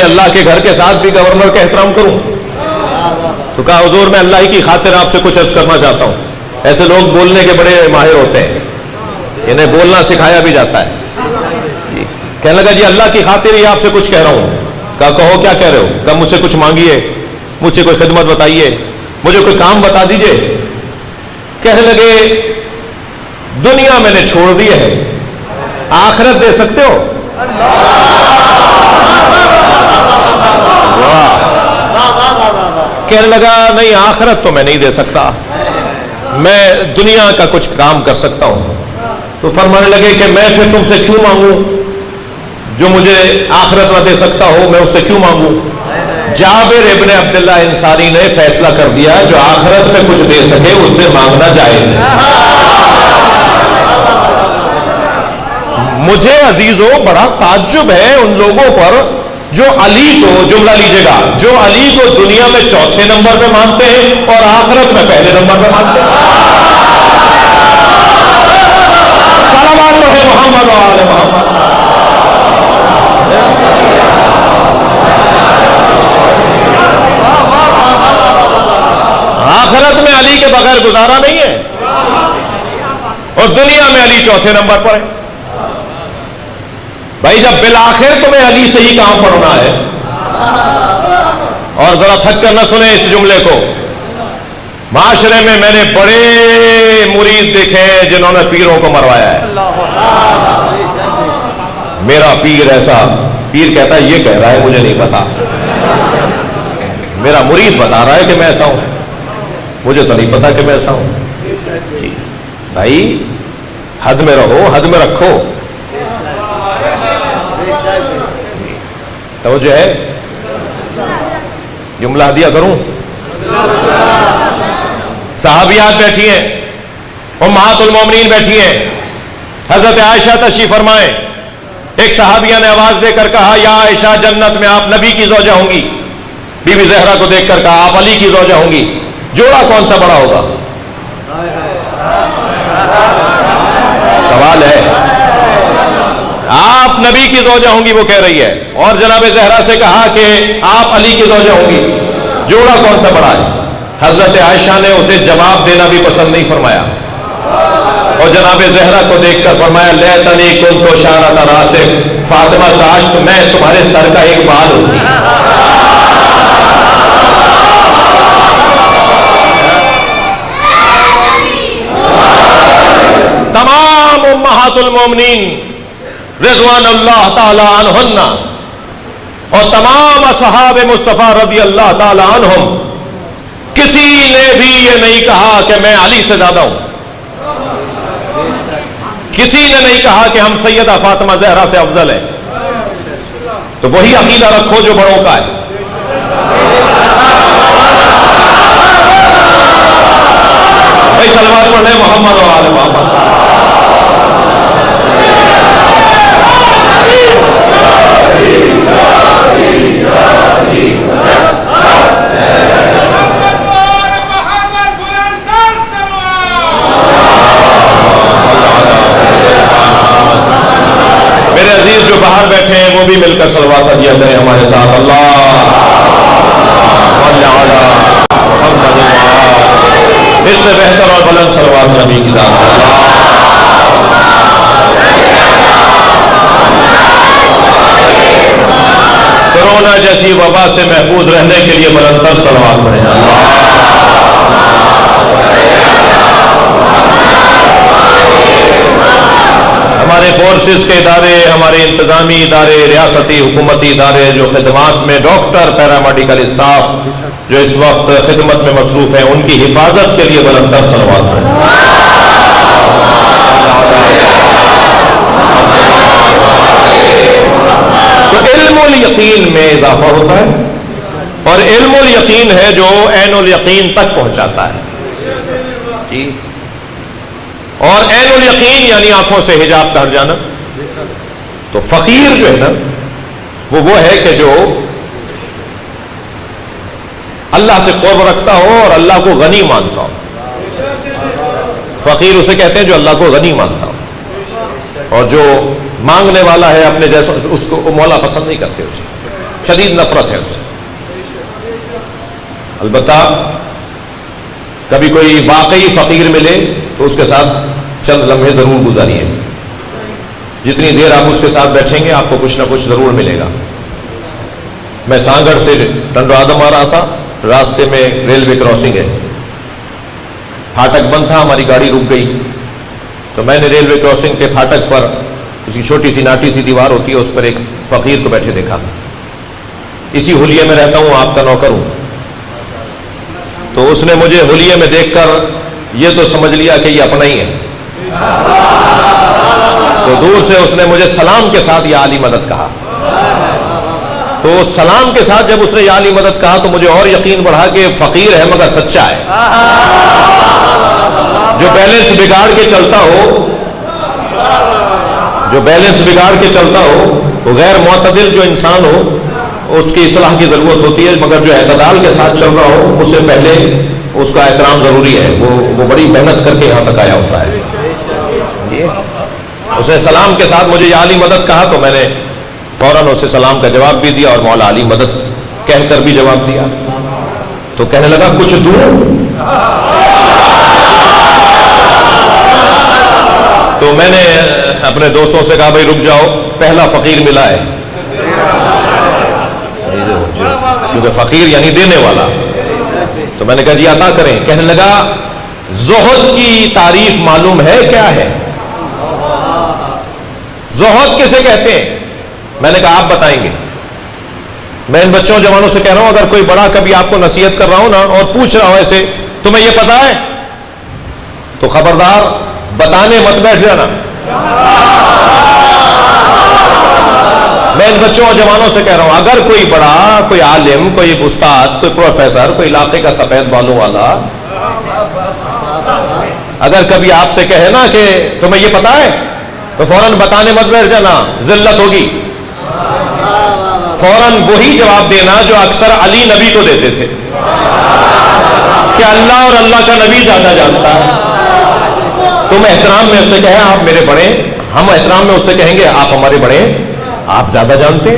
اللہ کے گھر کے ساتھ بھی گورنر کا احترام کروں؟ تو کہا حضور میں اللہ ہی کی خاطر آپ سے کچھ عرض کرنا چاہتا ہوں. ایسے لوگ بولنے کے بڑے ماہر ہوتے ہیں، انہیں بولنا سکھایا بھی جاتا ہے. کہنے لگا جی اللہ کی خاطر ہی آپ سے کچھ کہہ رہا ہوں. کہا کہو کیا کہہ رہے ہو؟ کہا مجھ سے کچھ مانگیے، مجھ سے کوئی خدمت بتائیے، مجھے کوئی کام بتا دیجئے. کہنے لگے دنیا میں نے چھوڑ دی ہے، آخرت دے سکتے ہو؟ کہنے لگا نہیں آخرت تو میں نہیں دے سکتا، میں دنیا کا کچھ کام کر سکتا ہوں. تو فرمانے لگے کہ میں پھر تم سے کیوں مانگوں؟ جو مجھے آخرت نہ دے سکتا ہو میں اس سے کیوں مانگوں؟ جابر ابن عبداللہ انصاری نے فیصلہ کر دیا جو آخرت میں کچھ دے سکے اس سے مانگنا جائز ہے. مجھے عزیزو بڑا تعجب ہے ان لوگوں پر جو علی کو، جملہ لیجئے گا، جو علی کو دنیا میں چوتھے نمبر پہ مانتے ہیں اور آخرت میں پہلے نمبر پہ مانتے ہیں. صلوات ہے محمد و آل محمد. آخرت میں علی کے بغیر گزارا نہیں ہے اور دنیا میں علی چوتھے نمبر پر ہے. بھائی جب بالآخر تمہیں علی سے ہی کام پڑھنا ہے، اور ذرا تھک کر نہ سنیں اس جملے کو، معاشرے میں میں نے بڑے مرید دیکھے ہیں جنہوں نے پیروں کو مروایا ہے. میرا پیر ایسا، پیر کہتا ہے یہ کہہ رہا ہے مجھے نہیں پتا، میرا مرید بتا رہا ہے کہ میں ایسا ہوں، مجھے تو نہیں پتا کہ میں ایسا ہوں. جی بھائی حد میں رہو، حد میں رکھو. توجہ ہے؟ جملہ ہدیہ کروں. صحابیات بیٹھی ہیں، امہات المومنین بیٹھی ہیں، حضرت عائشہ تشریف فرمائیں. ایک صحابیہ نے آواز دے کر کہا یا عائشہ جنت میں آپ نبی کی زوجہ ہوں گی. بی بی زہرا کو دیکھ کر کہا آپ علی کی زوجہ ہوں گی. جوڑا کون سا بڑا ہوگا؟ سوال ہے. آپ نبی کی زوجہ ہوں گی وہ کہہ رہی ہے، اور جناب زہرا سے کہا کہ آپ علی کی زوجہ ہوں گی، جوڑا کون سا بڑا ہے؟ حضرت عائشہ نے اسے جواب دینا بھی پسند نہیں فرمایا اور جناب زہرا کو دیکھ کر فرمایا لیتنی کنت شعرۃ راسک، فاطمہ کاش میں تمہارے سر کا ایک بال ہوتی. تمام امہات المومنین رضوان اللہ تعالی عنہن اور تمام اصحاب مصطفیٰ رضی اللہ تعالی عنہم کسی نے بھی یہ نہیں کہا کہ میں علی سے زیادہ ہوں. کسی نے نہیں کہا کہ ہم سیدہ فاطمہ زہرا سے افضل ہیں. تو وہی عقیدہ رکھو جو بڑوں کا ہے. بھائی صلوات پڑھیں محمد و آل محمد. میرے عزیز جو باہر بیٹھے ہیں وہ بھی مل کر صلوات ہدیہ کریں ہمارے ساتھ. اللہ اس سے بہتر اور بلند صلوات نبی کی ذات. کورونا جیسی وبا سے محفوظ رہنے کے لیے بلند تر صلوات پڑھیں. ہمارے فورسز کے ادارے، ہمارے انتظامی ادارے، ریاستی حکومتی ادارے جو خدمات میں، ڈاکٹر، پیرامیڈیکل اسٹاف جو اس وقت خدمت میں مصروف ہیں، ان کی حفاظت کے لیے بلند تر صلوات پڑھیں. تو علم الیقین میں اضافہ ہوتا ہے، اور علم الیقین ہے جو عین الیقین تک پہنچاتا ہے. جی اور عین الیقین یعنی آنکھوں سے حجاب کا ہٹ جانا. تو فقیر جو ہے نا وہ ہے کہ جو اللہ سے قرب رکھتا ہو اور اللہ کو غنی مانتا ہو. فقیر اسے کہتے ہیں جو اللہ کو غنی مانتا ہو، اور جو مانگنے والا ہے اپنے جیسا اس کو مولا پسند نہیں کرتے اسے. شدید نفرت ہے اس سے. البتہ کبھی کوئی واقعی فقیر ملے تو اس کے ساتھ چند لمحے ضرور گزاریے. جتنی دیر آپ اس کے ساتھ بیٹھیں گے آپ کو کچھ نہ کچھ ضرور ملے گا. میں سانگڑ سے ٹنڈو آدم آ رہا تھا، راستے میں ریلوے کراسنگ ہے، پھاٹک بند تھا، ہماری گاڑی رک گئی تو میں نے ریلوے کراسنگ کے پھاٹک پر اس کی چھوٹی سی ناٹی سی دیوار ہوتی ہے اس پر ایک فقیر کو بیٹھے دیکھا. اسی حلیے میں رہتا ہوں، آپ کا نوکر ہوں. تو اس نے مجھے حلیے میں دیکھ کر یہ تو سمجھ لیا کہ یہ اپنا ہی ہے، تو دور سے اس نے مجھے سلام کے ساتھ یا علی مدد کہا. تو سلام کے ساتھ جب اس نے یا علی مدد کہا تو مجھے اور یقین بڑھا کہ فقیر ہے مگر سچا ہے. جو بیلنس بگاڑ کے چلتا ہو، جو بیلنس بگاڑ کے چلتا ہو، وہ غیر معتدل جو انسان ہو اس کی اصلاح کی ضرورت ہوتی ہے، مگر جو اعتدال کے ساتھ چل رہا ہو اس سے پہلے اس کا احترام ضروری ہے. وہ بڑی محنت کر کے یہاں تک آیا ہوتا ہے. اس نے سلام کے ساتھ مجھے یا علی مدد کہا تو میں نے فوراً اسے سلام کا جواب بھی دیا اور مولا علی مدد کہہ کر بھی جواب دیا. تو کہنے لگا کچھ دور. تو میں نے اپنے دوستوں سے کہا بھائی رک جاؤ، پہلا فقیر ملا ہے، کیونکہ فقیر یعنی دینے والا. تو میں نے کہا جی عطا کریں. کہنے لگا زہد کی تعریف معلوم ہے کیا ہے؟ زہد کسے کہتے ہیں؟ میں نے کہا آپ بتائیں گے. میں ان بچوں جوانوں سے کہہ رہا ہوں اگر کوئی بڑا کبھی آپ کو نصیحت کر رہا ہوں نا اور پوچھ رہا ہوں ایسے تمہیں یہ پتا ہے تو خبردار بتانے مت بیٹھ جانا. میں ان بچوں اور جوانوں سے کہہ رہا ہوں اگر کوئی بڑا، کوئی عالم، کوئی استاد، کوئی پروفیسر، کوئی علاقے کا سفید بالوں والا اگر کبھی آپ سے کہے نا کہ تمہیں یہ پتا ہے تو فوراً بتانے مت بیٹھ جانا، ذلت ہوگی. فوراً وہی جواب دینا جو اکثر علی نبی کو دیتے تھے کہ اللہ اور اللہ کا نبی زیادہ جانتا ہے. تم احترام میں اس سے کہیں آپ میرے بڑے، ہم احترام میں اس سے کہیں گے آپ ہمارے بڑے، آپ زیادہ جانتے.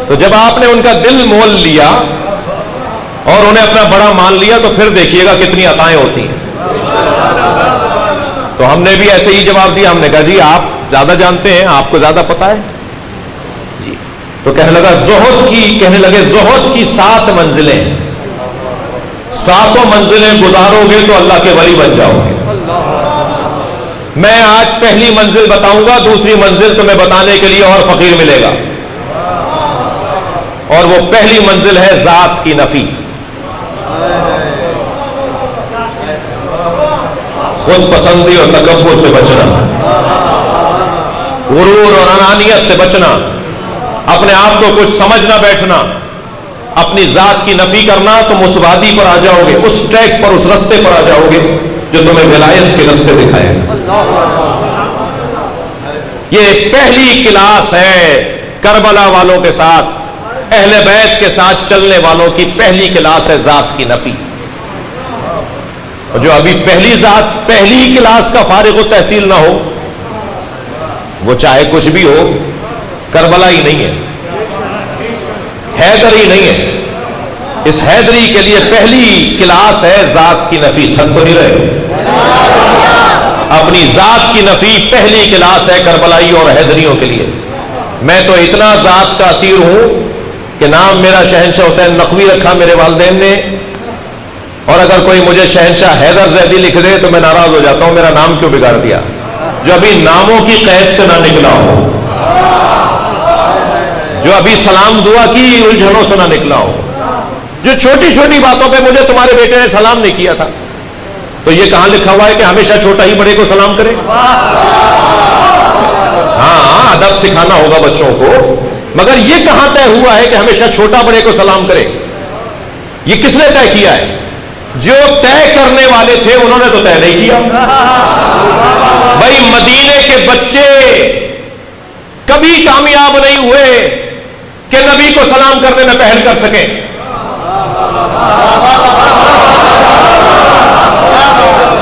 تو جب آپ نے ان کا دل مول لیا اور انہیں اپنا بڑا مان لیا تو پھر دیکھیے گا کتنی عطائیں ہوتی ہیں. تو ہم نے بھی ایسے ہی جواب دیا. ہم نے کہا جی آپ زیادہ جانتے ہیں، آپ کو زیادہ پتا ہے جی. تو کہنے لگے زہد کی 7 منزلیں، 7 منزلیں گزارو گے تو اللہ کے ولی بن جاؤ گے. میں آج پہلی منزل بتاؤں گا، دوسری منزل تمہیں بتانے کے لیے اور فقیر ملے گا. اور وہ پہلی منزل ہے ذات کی نفی. خود پسندی اور تکبر سے بچنا، غرور اور انانیت سے بچنا، اپنے آپ کو کچھ سمجھ نہ بیٹھنا، اپنی ذات کی نفی کرنا. تم اس وادی پر آ جاؤ گے، اس ٹریک پر، اس رستے پر آ جاؤ گے جو تمہیں ولایت کے رستے دکھائے گا. یہ پہلی کلاس ہے کربلا والوں کے ساتھ، اہل بیت کے ساتھ چلنے والوں کی پہلی کلاس ہے ذات کی نفی. اور جو ابھی پہلی کلاس کا فارغ التحصیل نہ ہو وہ چاہے کچھ بھی ہو کربلا ہی نہیں ہے، حیدر ہی نہیں ہے. اس حیدری کے لیے پہلی کلاس ہے ذات کی نفی. تھک تو نہیں رہے؟ اپنی ذات کی نفی پہلی کلاس ہے کربلائیوں اور حیدریوں کے لیے. میں تو اتنا ذات کا اسیر ہوں کہ نام میرا شہنشاہ حسین نقوی رکھا میرے والدین نے، اور اگر کوئی مجھے شہنشاہ حیدر زیدی لکھ دے تو میں ناراض ہو جاتا ہوں، میرا نام کیوں بگاڑ دیا؟ جو ابھی ناموں کی قید سے نہ نکلا ہو، جو ابھی سلام دعا کی الجھنوں سے نہ نکلا ہو، جو چھوٹی چھوٹی باتوں پہ مجھے تمہارے بیٹے نے سلام نہیں کیا تھا. تو یہ کہاں لکھا ہوا ہے کہ ہمیشہ چھوٹا ہی بڑے کو سلام کرے؟ ہاں ادب سکھانا ہوگا بچوں کو، مگر یہ کہاں طے ہوا ہے کہ ہمیشہ چھوٹا بڑے کو سلام کرے؟ یہ کس نے طے کیا ہے؟ جو طے کرنے والے تھے انہوں نے تو طے نہیں کیا. بھائی مدینے کے بچے کبھی کامیاب نہیں ہوئے کہ نبی کو سلام کرنے میں پہل کر سکیں.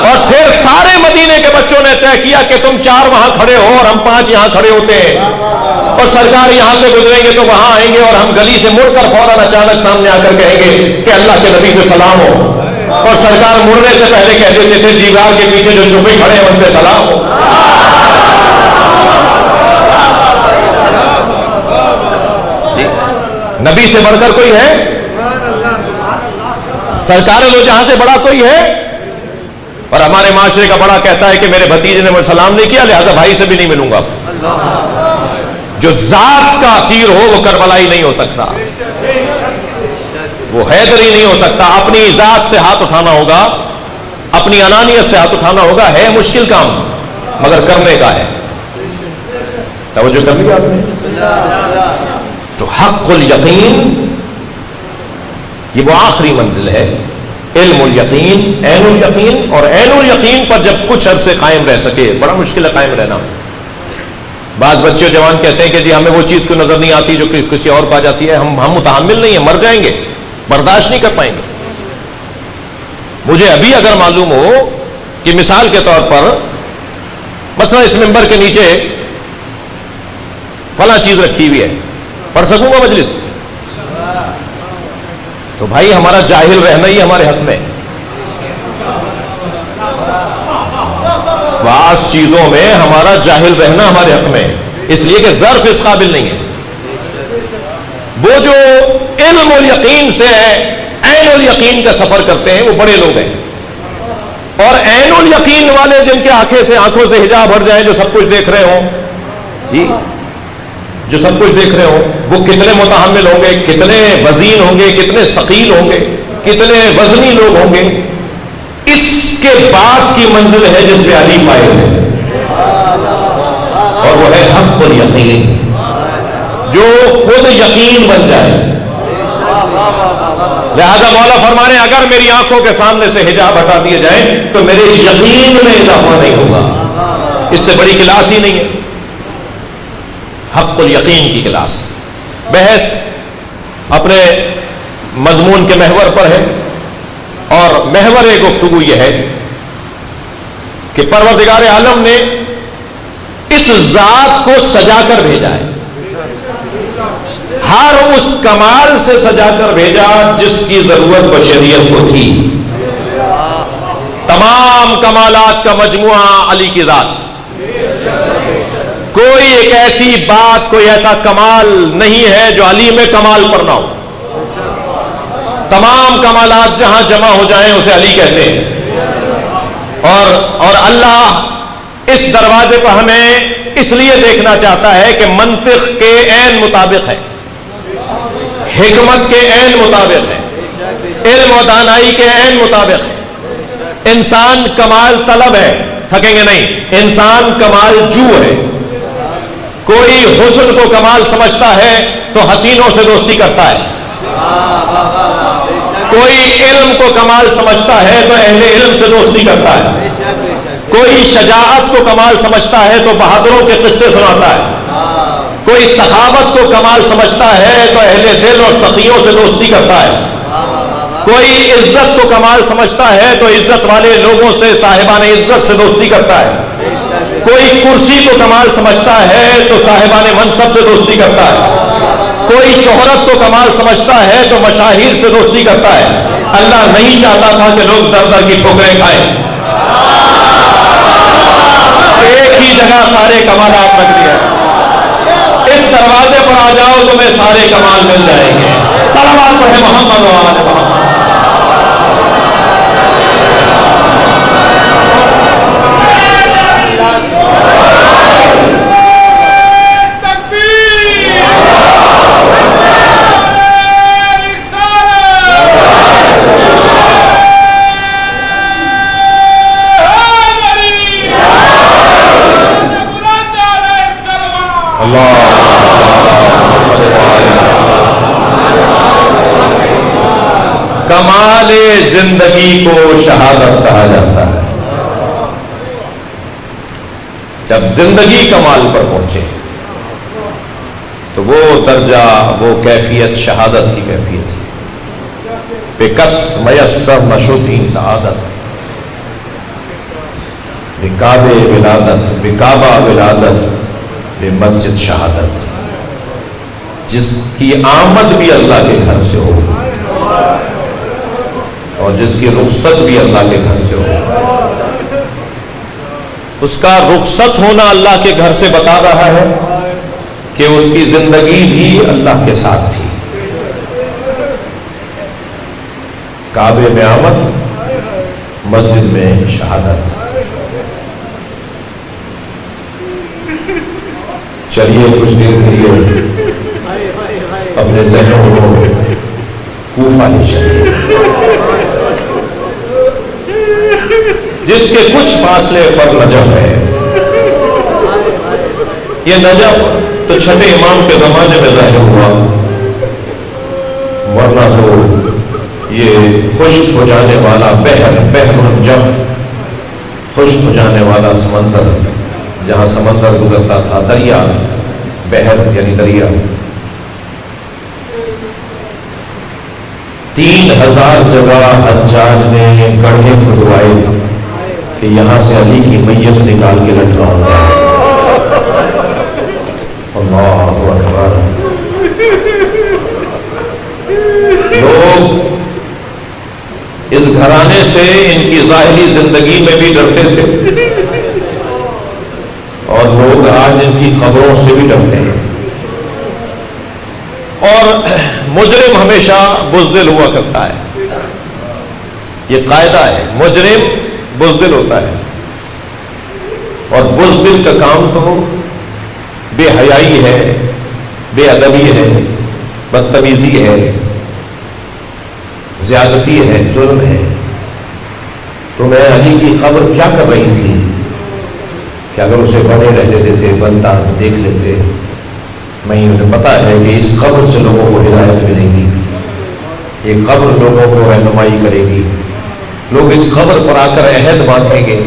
اور پھر سارے مدینے کے بچوں نے طے کیا کہ تم 4 وہاں کھڑے ہو اور ہم 5 یہاں کھڑے ہوتے ہیں. اور سرکار یہاں سے گزریں گے تو وہاں آئیں گے اور ہم گلی سے مڑ کر فوراً اچانک سامنے آ کر کہیں گے کہ اللہ کے نبی پہ سلام ہو، اور سرکار مڑنے سے پہلے کہہ دیتے تھے دیوار کے پیچھے جو چھپے کھڑے ہیں ان پہ سلام ہو۔ نبی سے بڑھ کر کوئی ہے؟ سرکار دو جہاں سے بڑا کوئی ہے؟ اور ہمارے معاشرے کا بڑا کہتا ہے کہ میرے بھتیجے نے مجھے سلام نہیں کیا لہذا بھائی سے بھی نہیں ملوں گا۔ جو ذات کا اسیر ہو وہ کربلائی نہیں ہو سکتا، وہ حیدری نہیں ہو سکتا۔ اپنی ذات سے ہاتھ اٹھانا ہوگا، اپنی انانیت سے ہاتھ اٹھانا ہوگا، ہے مشکل کام مگر کرنے کا ہے۔ توجہ کر لیا آپ نے؟ تو حق الیقین یہ وہ آخری منزل ہے، علم الیقین، عین الیقین، اور عین الیقین پر جب کچھ عرصے قائم رہ سکے، بڑا مشکل ہے قائم رہنا۔ بعض بچے جوان کہتے ہیں کہ جی ہمیں وہ چیز کو نظر نہیں آتی جو کسی اور کو آ جاتی ہے، ہم متحمل نہیں ہیں، مر جائیں گے، برداشت نہیں کر پائیں گے۔ مجھے ابھی اگر معلوم ہو کہ مثال کے طور پر مثلا اس ممبر کے نیچے فلاں چیز رکھی ہوئی ہے، پڑھ سکوں گا مجلس؟ تو بھائی ہمارا جاہل رہنا ہی ہمارے حق میں، بعض چیزوں میں ہمارا جاہل رہنا ہمارے حق میں، اس لیے کہ ظرف اس قابل نہیں ہے۔ وہ جو علم اور یقین سے عین الیقین کا سفر کرتے ہیں وہ بڑے لوگ ہیں، اور عین الیقین والے جن کے آنکھوں سے حجاب ہٹ جائے، جو سب کچھ دیکھ رہے ہوں، جی جو سب کچھ دیکھ رہے ہوں، وہ کتنے متحمل ہوں گے، کتنے وزین ہوں گے، کتنے ثقیل ہوں گے، کتنے وزنی لوگ ہوں گے۔ اس کے بعد کی منزل ہے جس میں علی فائل ہے، اور وہ ہے حق الیقین، جو خود یقین بن جائے۔ لہذا مولا فرما رہے ہیں اگر میری آنکھوں کے سامنے سے حجاب ہٹا دیے جائیں تو میرے یقین میں اضافہ نہیں ہوگا، اس سے بڑی کلاس ہی نہیں ہے حق الیقین کی کلاس۔ بحث اپنے مضمون کے محور پر ہے، اور محور گفتگو یہ ہے کہ پروردگار عالم نے اس ذات کو سجا کر بھیجا ہے، ہر اس کمال سے سجا کر بھیجا جس کی ضرورت بشریت کو تھی۔ تمام کمالات کا مجموعہ علی کی ذات، کوئی ایک ایسی بات، کوئی ایسا کمال نہیں ہے جو علی میں کمال پر نہ ہو۔ تمام کمالات جہاں جمع ہو جائیں اسے علی کہتے ہیں، اور اللہ اس دروازے پر ہمیں اس لیے دیکھنا چاہتا ہے کہ منطق کے عین مطابق ہے، حکمت کے عین مطابق ہے، علم و دانائی کے عین مطابق ہے۔ انسان کمال طلب ہے، تھکیں گے نہیں، انسان کمال جو ہے۔ کوئی حسن کو کمال سمجھتا ہے تو حسینوں سے دوستی کرتا ہے، کوئی علم کو کمال سمجھتا ہے تو اہل علم سے دوستی کرتا ہے، کوئی شجاعت کو کمال سمجھتا ہے تو بہادروں کے قصے سناتا ہے، کوئی سخاوت کو کمال سمجھتا ہے تو اہل دل اور سخیوں سے دوستی کرتا ہے، کوئی عزت کو کمال سمجھتا ہے تو عزت والے لوگوں سے، صاحبان عزت سے دوستی کرتا ہے، کوئی کرسی کو کمال سمجھتا ہے تو صاحبان منصب سے دوستی کرتا ہے، کوئی شہرت کو کمال سمجھتا ہے تو مشاہیر سے دوستی کرتا ہے۔ اللہ نہیں چاہتا تھا کہ لوگ در در کی ٹھوکریں کھائیں، ایک ہی جگہ سارے کمالات رکھ دیا، اس دروازے پر آ جاؤ تمہیں سارے کمال مل جائیں گے۔ صلوات پڑھیں محمد و آل محمد۔ کمال زندگی کو شہادت کہا جاتا ہے۔ جب زندگی کمال پر پہنچے تو وہ درجہ، وہ کیفیت شہادت کی کیفیت ہے۔ بے کس میسر نشدی سعادت، بے کعبہ ولادت، بے کعبہ ولادت، بے مسجد شہادت۔ جس کی آمد بھی اللہ کے گھر سے ہو اور جس کی رخصت بھی اللہ کے گھر سے ہو. اس کا رخصت ہونا اللہ کے گھر سے بتا رہا ہے کہ اس کی زندگی بھی اللہ کے ساتھ تھی. کعبے میں آمد، مسجد میں شہادت. چلیے کچھ دیر کے لیے اپنے ذہنوں کو کوفہ لے چلیے، جس کے کچھ فاصلے پر نجف ہے. یہ نجف تو چھٹے امام کے زمانے میں ظاہر ہوا، ورنہ تو یہ خشک ہو جانے والا بحر الجف، خشک ہو جانے والا سمندر، جہاں سمندر گزرتا تھا، دریا، بحر یعنی دریا. 3000 جگہ حجاج نے گڑھے کھدوائے کہ یہاں سے علی کی میت نکال کے لٹکاؤں گا. اللہ اکبر. لوگ اس گھرانے سے ان کی ظاہری زندگی میں بھی ڈرتے تھے اور لوگ آج ان کی خبروں سے بھی ڈرتے ہیں. اور مجرم ہمیشہ بزدل ہوا کرتا ہے، یہ قاعدہ ہے. مجرم بزدل ہوتا ہے، اور بزدل کا کام تو بے حیائی ہے، بے ادبی ہے، بدتمیزی ہے، زیادتی ہے، ظلم ہے. تو میں علی کی قبر کیا کر رہی تھی کہ اگر اسے بنے رہنے دیتے، بنتا دیکھ لیتے. میں انہیں پتا ہے کہ اس قبر سے لوگوں کو ہدایت ملے گی، یہ قبر لوگوں کو رہنمائی کرے گی. لوگ اس قبر پر آ کر عہد باندھیں گے،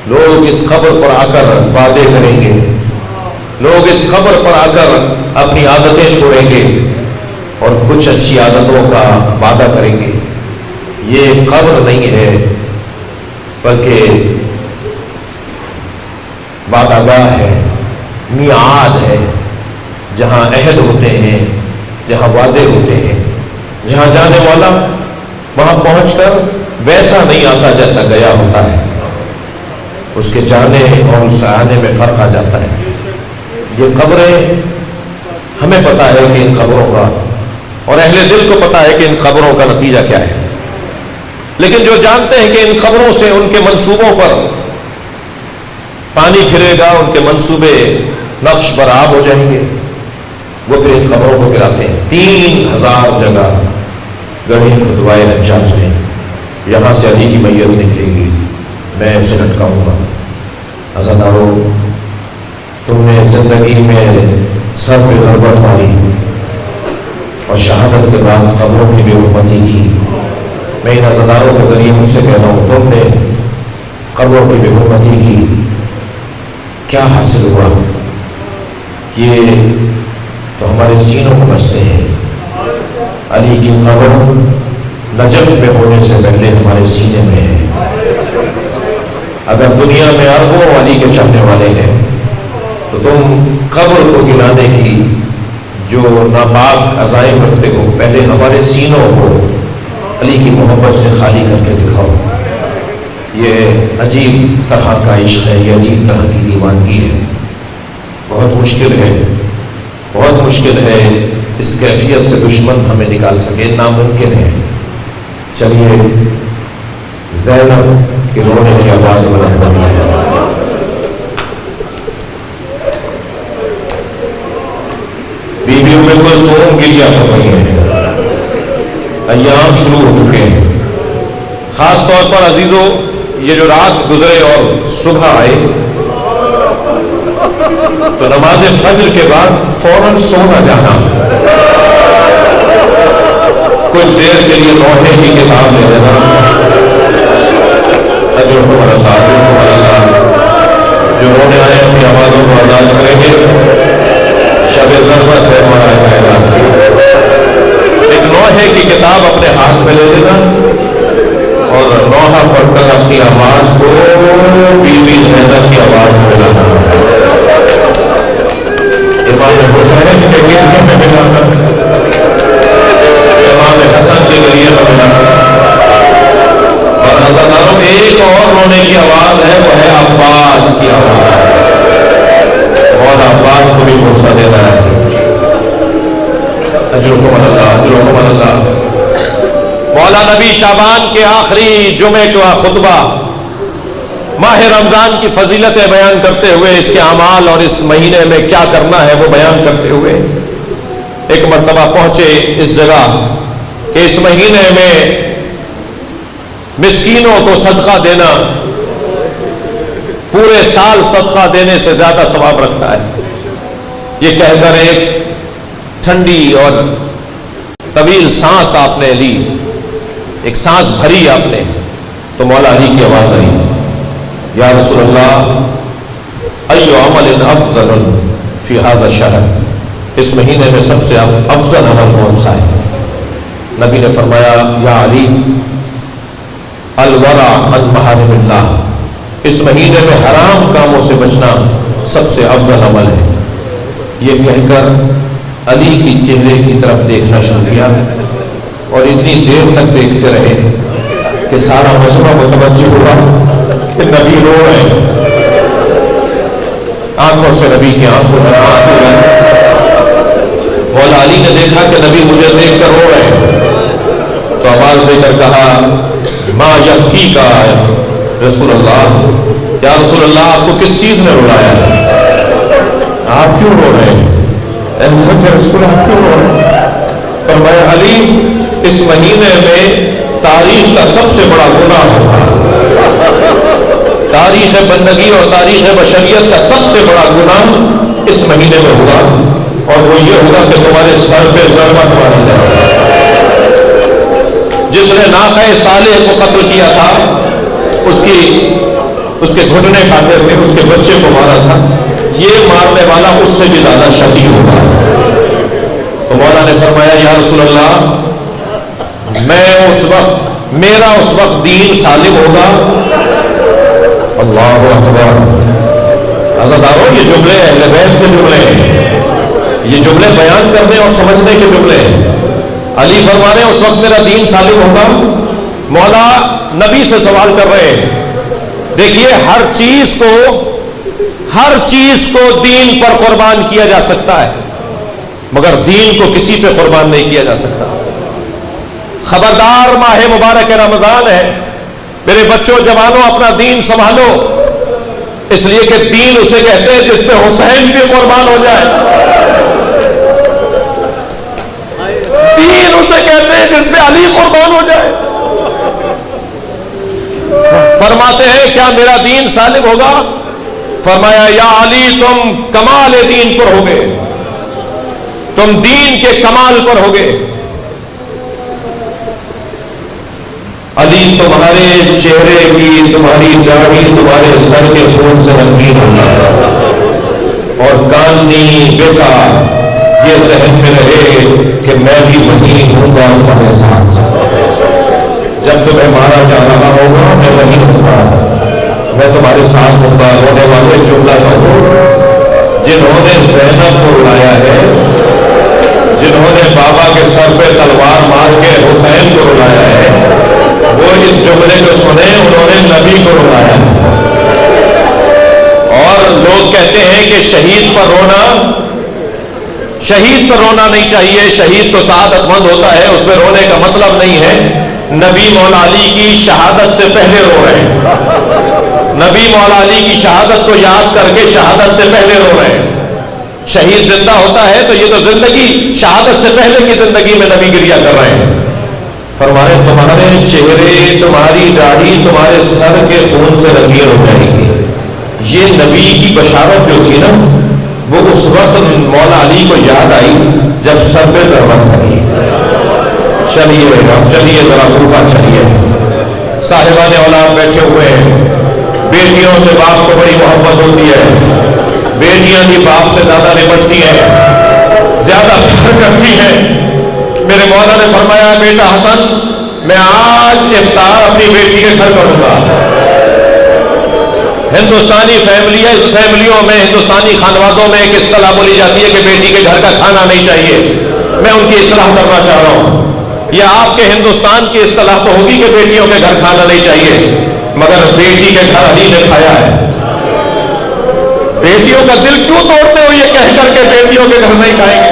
لوگ اس قبر پر آ کر وعدے کریں گے، لوگ اس قبر پر آ کر اپنی عادتیں چھوڑیں گے اور کچھ اچھی عادتوں کا وعدہ کریں گے. یہ قبر نہیں ہے بلکہ وعدہ گاہ ہے، میعاد ہے، جہاں عہد ہوتے ہیں، جہاں وعدے ہوتے ہیں، جہاں جانے والا وہاں پہنچ کر ویسا نہیں آتا جیسا گیا ہوتا ہے. اس کے جانے اور اس آنے میں فرق آ جاتا ہے. یہ قبریں ہمیں پتا ہے کہ ان قبروں کا، اور اہل دل کو پتا ہے کہ ان قبروں کا نتیجہ کیا ہے، لیکن جو جانتے ہیں کہ ان قبروں سے ان کے منصوبوں پر پانی پھرے گا، ان کے منصوبے نقش برآب ہو جائیں گے، وہ پھر ان قبروں کو گراتے ہیں. 3000 جگہ گڑھے کھدوائے حجاج نے، یہاں سے علی کی میت نکلے گی، میں اسے لٹکاؤں گا. عزادارو، تم نے زندگی میں سر پہ ضربت ماری اور شہادت کے بعد قبروں کی بے حرمتی کی. میں ان عزاداروں کے ذریعے مجھ سے کہتا ہوں، تم نے قبروں کی بے حرمتی کی، کیا حاصل ہوا؟ یہ تو ہمارے سینوں کو بستے ہیں. علی کی قبر نجف میں ہونے سے پہلے ہمارے سینے میں ہے. اگر دنیا میں اربوں علی کے چاہنے والے ہیں تو تم قبر کو گرانے کی جو ناپاک عزائم رکھتے ہو، پہلے ہمارے سینوں کو علی کی محبت سے خالی کر کے دکھاؤ. یہ عجیب طرح کا عشق ہے، یہ عجیب طرح کی دیوانگی ہے. بہت مشکل ہے، بہت مشکل ہے اس کیفیت سے دشمن ہمیں نکال سکے، ناممکن ہے. چلیے زینب کے رونے کی آواز بلند کرنی ہے. بیویوں میں کوئی سوم گریا کر رہی ہے. ایام شروع ہو چکے ہیں. خاص طور پر عزیزوں، یہ جو رات گزرے اور صبح آئے تو نماز فجر کے بعد فوراً سونا جانا. کچھ دیر کے لیے لوحے کی کتاب لے لینا. اجر تمہارا اللہ، اجر تمہارا اللہ. جو رونے آئے اپنی آوازوں کو آزاد کریں گے. شب ضرورت ہے ہمارا کائنات. ایک لوحے کی کتاب اپنے ہاتھ میں لے لینا اور لوحہ پڑھ کر اپنی آواز کو بی بی زینب کی آواز میں ملانا. امام حسین کے گرد میں اجرکم اللہ، اجرکم اللہ۔ مولا نبی شعبان کے آخری جمعے کا خطبہ ماہ رمضان کی فضیلتیں بیان کرتے ہوئے، اس کے اعمال اور اس مہینے میں کیا کرنا ہے وہ بیان کرتے ہوئے ایک مرتبہ پہنچے اس جگہ کہ اس مہینے میں مسکینوں کو صدقہ دینا پورے سال صدقہ دینے سے زیادہ ثواب رکھتا ہے۔ یہ کہہ کر ایک ٹھنڈی اور طویل سانس آپ نے لی، ایک سانس بھری آپ نے، تو مولا علی کی آواز آئی، یا رسول اللہ ایو عمل افضل فی ھذا الشہر، اس مہینے میں سب سے افضل عمل کون سا ہے؟ نبی نے فرمایا یا علی الورع عن محارم اللہ، اس مہینے میں حرام کاموں سے بچنا سب سے افضل عمل ہے۔ یہ کہہ کر علی کی چہرے کی طرف دیکھنا شروع کیا اور اتنی دیر تک دیکھتے رہے کہ سارا مجمع متوجہ ہوا کہ نبی رو رہے ہیں، آنکھوں سے نبی کی آنکھوں سے آنسو آئے۔ مولا علی نے دیکھا کہ نبی مجھے دیکھ کر رو رہے ہیں تو آواز دے کر کہا ما یبکی کا رسول اللہ، یا رسول اللہ آپ کو کس چیز نے رلایا ہے؟ آپ کیوں رو رہے ہیں؟ اے اللہ کے رسول آپ کیوں رو رہے ہیں؟ فرمایا علی اس مہینے میں تاریخ کا سب سے بڑا گناہ ہوگا، تاریخ بندگی اور تاریخ بشریت کا سب سے بڑا گناہ اس مہینے میں ہوگا، اور وہ یہ ہوگا کہ تمہارے سر پہ ضربہ ماری جائے گا۔ جس نے ناقہ صالح کو قتل کیا تھا اس کے گھٹنے کاٹے تھے، اس کے بچے کو مارا تھا، یہ مارنے والا اس سے بھی زیادہ شدید ہوگا۔ تو مولا نے فرمایا یا رسول اللہ میرا اس وقت دین سالم ہوگا۔ اللہ اکبر۔ عزیزانو یہ جملے اہل بیت کے جملے ہیں، یہ جملے بیان کرنے اور سمجھنے کے جملے ہیں۔ علی فرما رہے ہیں اس وقت میرا دین سالم ہوگا۔ مولا نبی سے سوال کر رہے ہیں، دیکھیے ہر چیز کو دین پر قربان کیا جا سکتا ہے مگر دین کو کسی پہ قربان نہیں کیا جا سکتا۔ خبردار ماہ مبارک رمضان ہے، میرے بچوں جوانوں اپنا دین سنبھالو، اس لیے کہ دین اسے کہتے ہیں جس پہ حسین بھی قربان ہو جائے، دین اسے کہتے ہیں جس پہ علی قربان ہو جائے۔ فرماتے ہیں کیا میرا دین سالم ہوگا؟ فرمایا یا علی تم کمال دین پر ہوگے، تم دین کے کمال پر ہوگے۔ علی تمہارے چہرے کی، تمہاری داڑھی تمہارے سر کے خون سے رنگین ہوگا، اور کانی بیٹا یہ ذہن میں رہے کہ میں بھی وہی ہوں گا تمہارے ساتھ، جب تمہیں مارا جا رہا ہوگا میں وہی ہوں گا، میں تمہارے ساتھ ہوں گا۔ رونے والے جملہ کہو، جنہوں نے زینب کو رلایا ہے، جنہوں نے بابا کے سر پہ تلوار مار کے حسین کو رلایا ہے، وہ اس جملے کو سنیں، انہوں نے نبی کو رلایا ہے۔ اور لوگ کہتے ہیں کہ شہید پر رونا نہیں چاہیے، شہید تو سعادت مند ہوتا ہے، اس میں رونے کا مطلب نہیں ہے۔ نبی مولا علی کی شہادت سے پہلے رو رہے ہیں، نبی مولا علی کی شہادت کو یاد کر کے شہادت سے پہلے رو رہے ہیں۔ شہید زندہ ہوتا ہے تو یہ تو زندگی شہادت سے پہلے کی زندگی میں نبی گریہ کر رہے ہیں۔ فرمانے تمہارے چہرے، تمہاری داڑھی تمہارے سر کے خون سے رنگین ہو جائے گی۔ یہ نبی کی بشارت جو تھی نا، وہ اس وقت مولا علی کو یاد آئی جب سر پہ ضربت لگی۔ چلیے اب چلیے ذرا کوفہ چلیے، صاحبان اولاد بیٹھے ہوئے ہیں، بیٹیوں سے باپ کو بڑی محبت ہوتی ہے، بیٹیاں بھی باپ سے زیادہ نپٹتی ہیں، زیادہ پیار کرتی ہیں۔ میرے مولا نے فرمایا بیٹا حسن میں آج افطار اپنی بیٹی کے گھر کروں گا۔ ہندوستانی فیملیوں میں، ہندوستانی خانوادوں میں ایک اصطلاح بولی جاتی ہے کہ بیٹی کے گھر کا کھانا نہیں چاہیے، میں ان کی اصلاح کرنا چاہ رہا ہوں۔ یہ آپ کے ہندوستان کی اصطلاح تو ہوگی کہ بیٹیوں کے گھر کھانا نہیں چاہیے، مگر بیٹی کے گھر علی نے کھایا ہے۔ بیٹیوں کا دل کیوں توڑتے ہو یہ کہہ کر کے بیٹیوں کے گھر نہیں کھائیں گے؟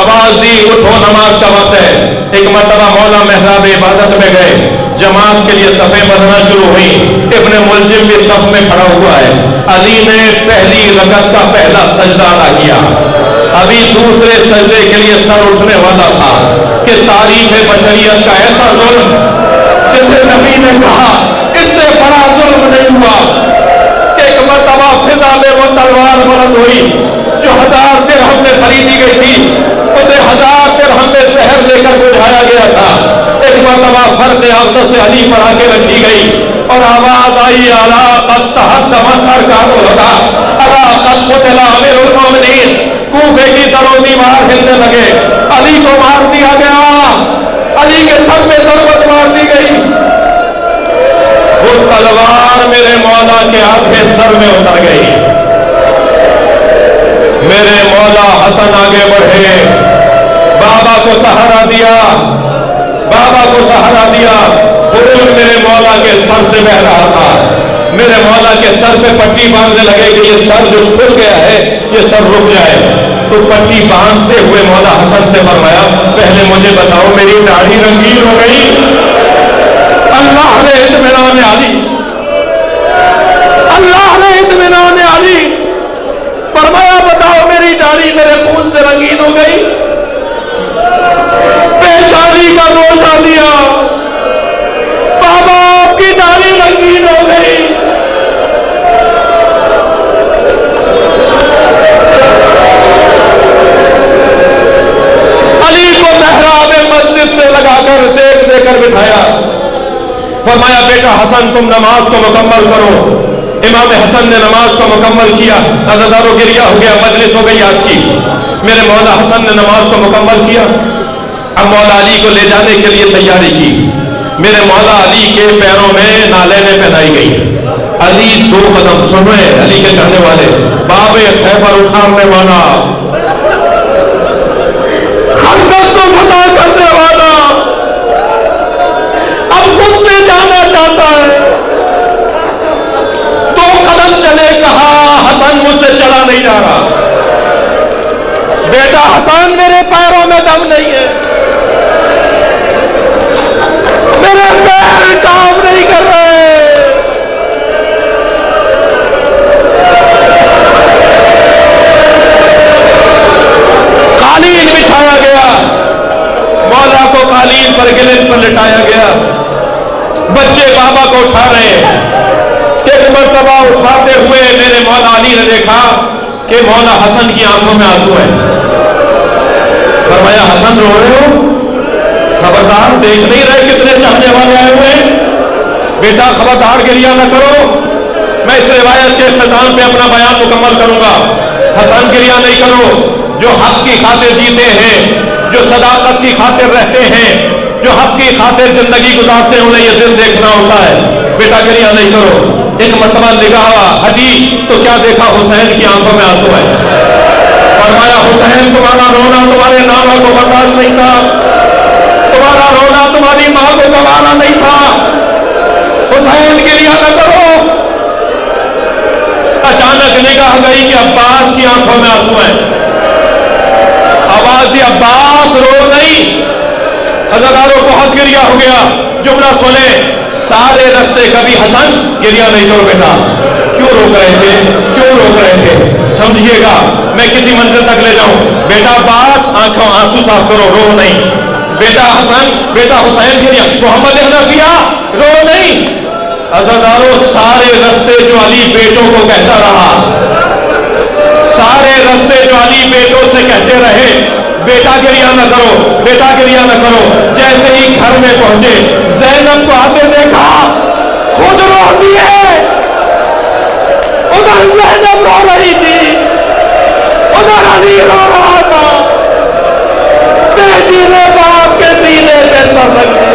آواز دی اٹھو نماز کا وقت ہے. ایک مرتبہ مولا محراب عبادت میں گئے, جماعت کے لیے صفیں بننا شروع ہوئی. ابن ملجم بھی صف میں کھڑا ہوا ہے. علی نے پہلی رکعت کا پہلا سجدہ ادا کیا. ابھی دوسرے سجدے کے لیے سر اٹھنے والا تھا کہ تاریخ بشریت کا ایسا ظلم جسے نبی نے کہا اس سے بڑا ظلم نہیں ہوا کہ ایک مرتبہ فضا میں وہ تلوار بلند ہوئی جو 1000 درہم میں خریدی گئی تھی, اسے 1000 درہم میں زہر لے کر بجھایا گیا تھا. ایک مرتبہ فرق اقدس سے علی پر آ کے رکھی گئی اور آواز آئی الا قد تہدمت ارکان الہدی الا قد قتل امیر المومنین. کوفے کی در و دیوار ہلنے لگے. علی کو مار دیا گیا, علی کے سر میں ضربت مار دی گئی. وہ تلوار میرے مولا کے آدھے سر میں اتر گئی. میرے مولا حسن آگے بڑھے, بابا کو سہارا دیا, بابا کو سہارا دیا. خون میرے مولا کے سر سے بہ رہا تھا. میرے مولا کے سر پہ پٹی باندھنے لگے کہ یہ سر جو کھل گیا ہے یہ سر رک جائے. تو پٹی باندھتے ہوئے مولا حسن سے فرمایا پہلے مجھے بتاؤ میری داڑھی رنگین ہو گئی؟ اللہ نے اطمینان علی, اللہ نے اطمینان علی. فرمایا بتاؤ میری داڑھی میرے خون سے رنگین ہو گئی؟ پیشانی کا بوسہ دیا, بابا آپ کی داڑھی رنگین ہو گئی. علی کو محراب مسجد سے لگا کر دیکھ دے کر بٹھایا. فرمایا بیٹا حسن تم نماز کو مکمل کرو. امام حسن نے نماز کو مکمل کیا. عزادارو گریہ ہو گیا, مجلس ہو گئی آج کی. میرے مولا حسن نے نماز کو مکمل کیا. اب مولا علی کو لے جانے کے لیے تیاری کی. میرے مولا علی کے پیروں میں نالینیں پہنائی گئی. علی 2 قدم سنوے, علی کے چاہنے والے, باب خیبر اکھاڑنے والا, خندق کو فتح کرنے والا, اب خود سے جانا چاہتا ہے. 2 قدم چلے, کہا حسن مجھ سے چلا نہیں جا رہا. بیٹا حسن میرے پیروں میں دم نہیں ہے, میرے پیر کام نہیں کر رہے. قالین بچھایا گیا, مولا کو قالین پر گلن پر لٹایا گیا. بچے بابا کو اٹھا رہے ہیں. ایک مرتبہ اٹھاتے ہوئے میرے مولا علی نے دیکھا کہ مولا حسن کی آنکھوں میں آنسو ہے. فرمایا حسن رو رہے ہو؟ خبردار, دیکھ نہیں رہے کتنے چاہنے والے آئے ہوئے ہیں؟ بیٹا خبردار گریہ نہ کرو. میں اس روایت کے اختتام پہ اپنا بیان مکمل کروں گا. حسن گریہ نہیں کرو. جو حق کی خاطر جیتے ہیں, جو صداقت کی خاطر رہتے ہیں, جو حق کی خاطر زندگی گزارتے ہیں, انہیں یہ دن دیکھنا ہوتا ہے. بیٹا گریہ نہیں کرو. ایک مرتبہ نگاہ ہٹی تو کیا دیکھا؟ حسین کی آنکھوں میں آنسو ہے. فرمایا حسین تمہارا رونا تمہارے نانا کو برداشت نہیں تھا, تمہارا رونا تمہاری ماں کو گوارا نہیں تھا. حسین گریہ نہ کرو. اچانک نگاہ گئی کہ عباس کی آنکھوں میں آنسو ہیں. آواز دی عباس رو نہیں. عزادارو بہت گریہ ہو گیا. جملہ سنیں, سارے رستے کبھی حسن گریہ نہیں کرو. بیٹا کیوں روک رہے تھے, کیوں روک رہے تھے؟ سمجھیے گا, میں کسی منزل تک لے جاؤں. بیٹا عباس آنکھوں آنسو صاف کرو, رو نہیں. بیٹا حسن, بیٹا حسین گریہ. محمد حنفیہ رو نہیں. عزادارو سارے رستے جو علی بیٹوں کو کہتا رہا, سارے رستے جو علی بیٹوں سے کہتے رہے بیٹا گریہ نہ کرو, بیٹا گریہ نہ کرو. جیسے ہی گھر میں پہنچے زینب کو آتے دیکھا, خود رو دیے. ادھر زینب رو رہی تھی, ادھر علی رو رہا تھا. بیٹی نے باپ کے سینے پہ سر رکھ دیا.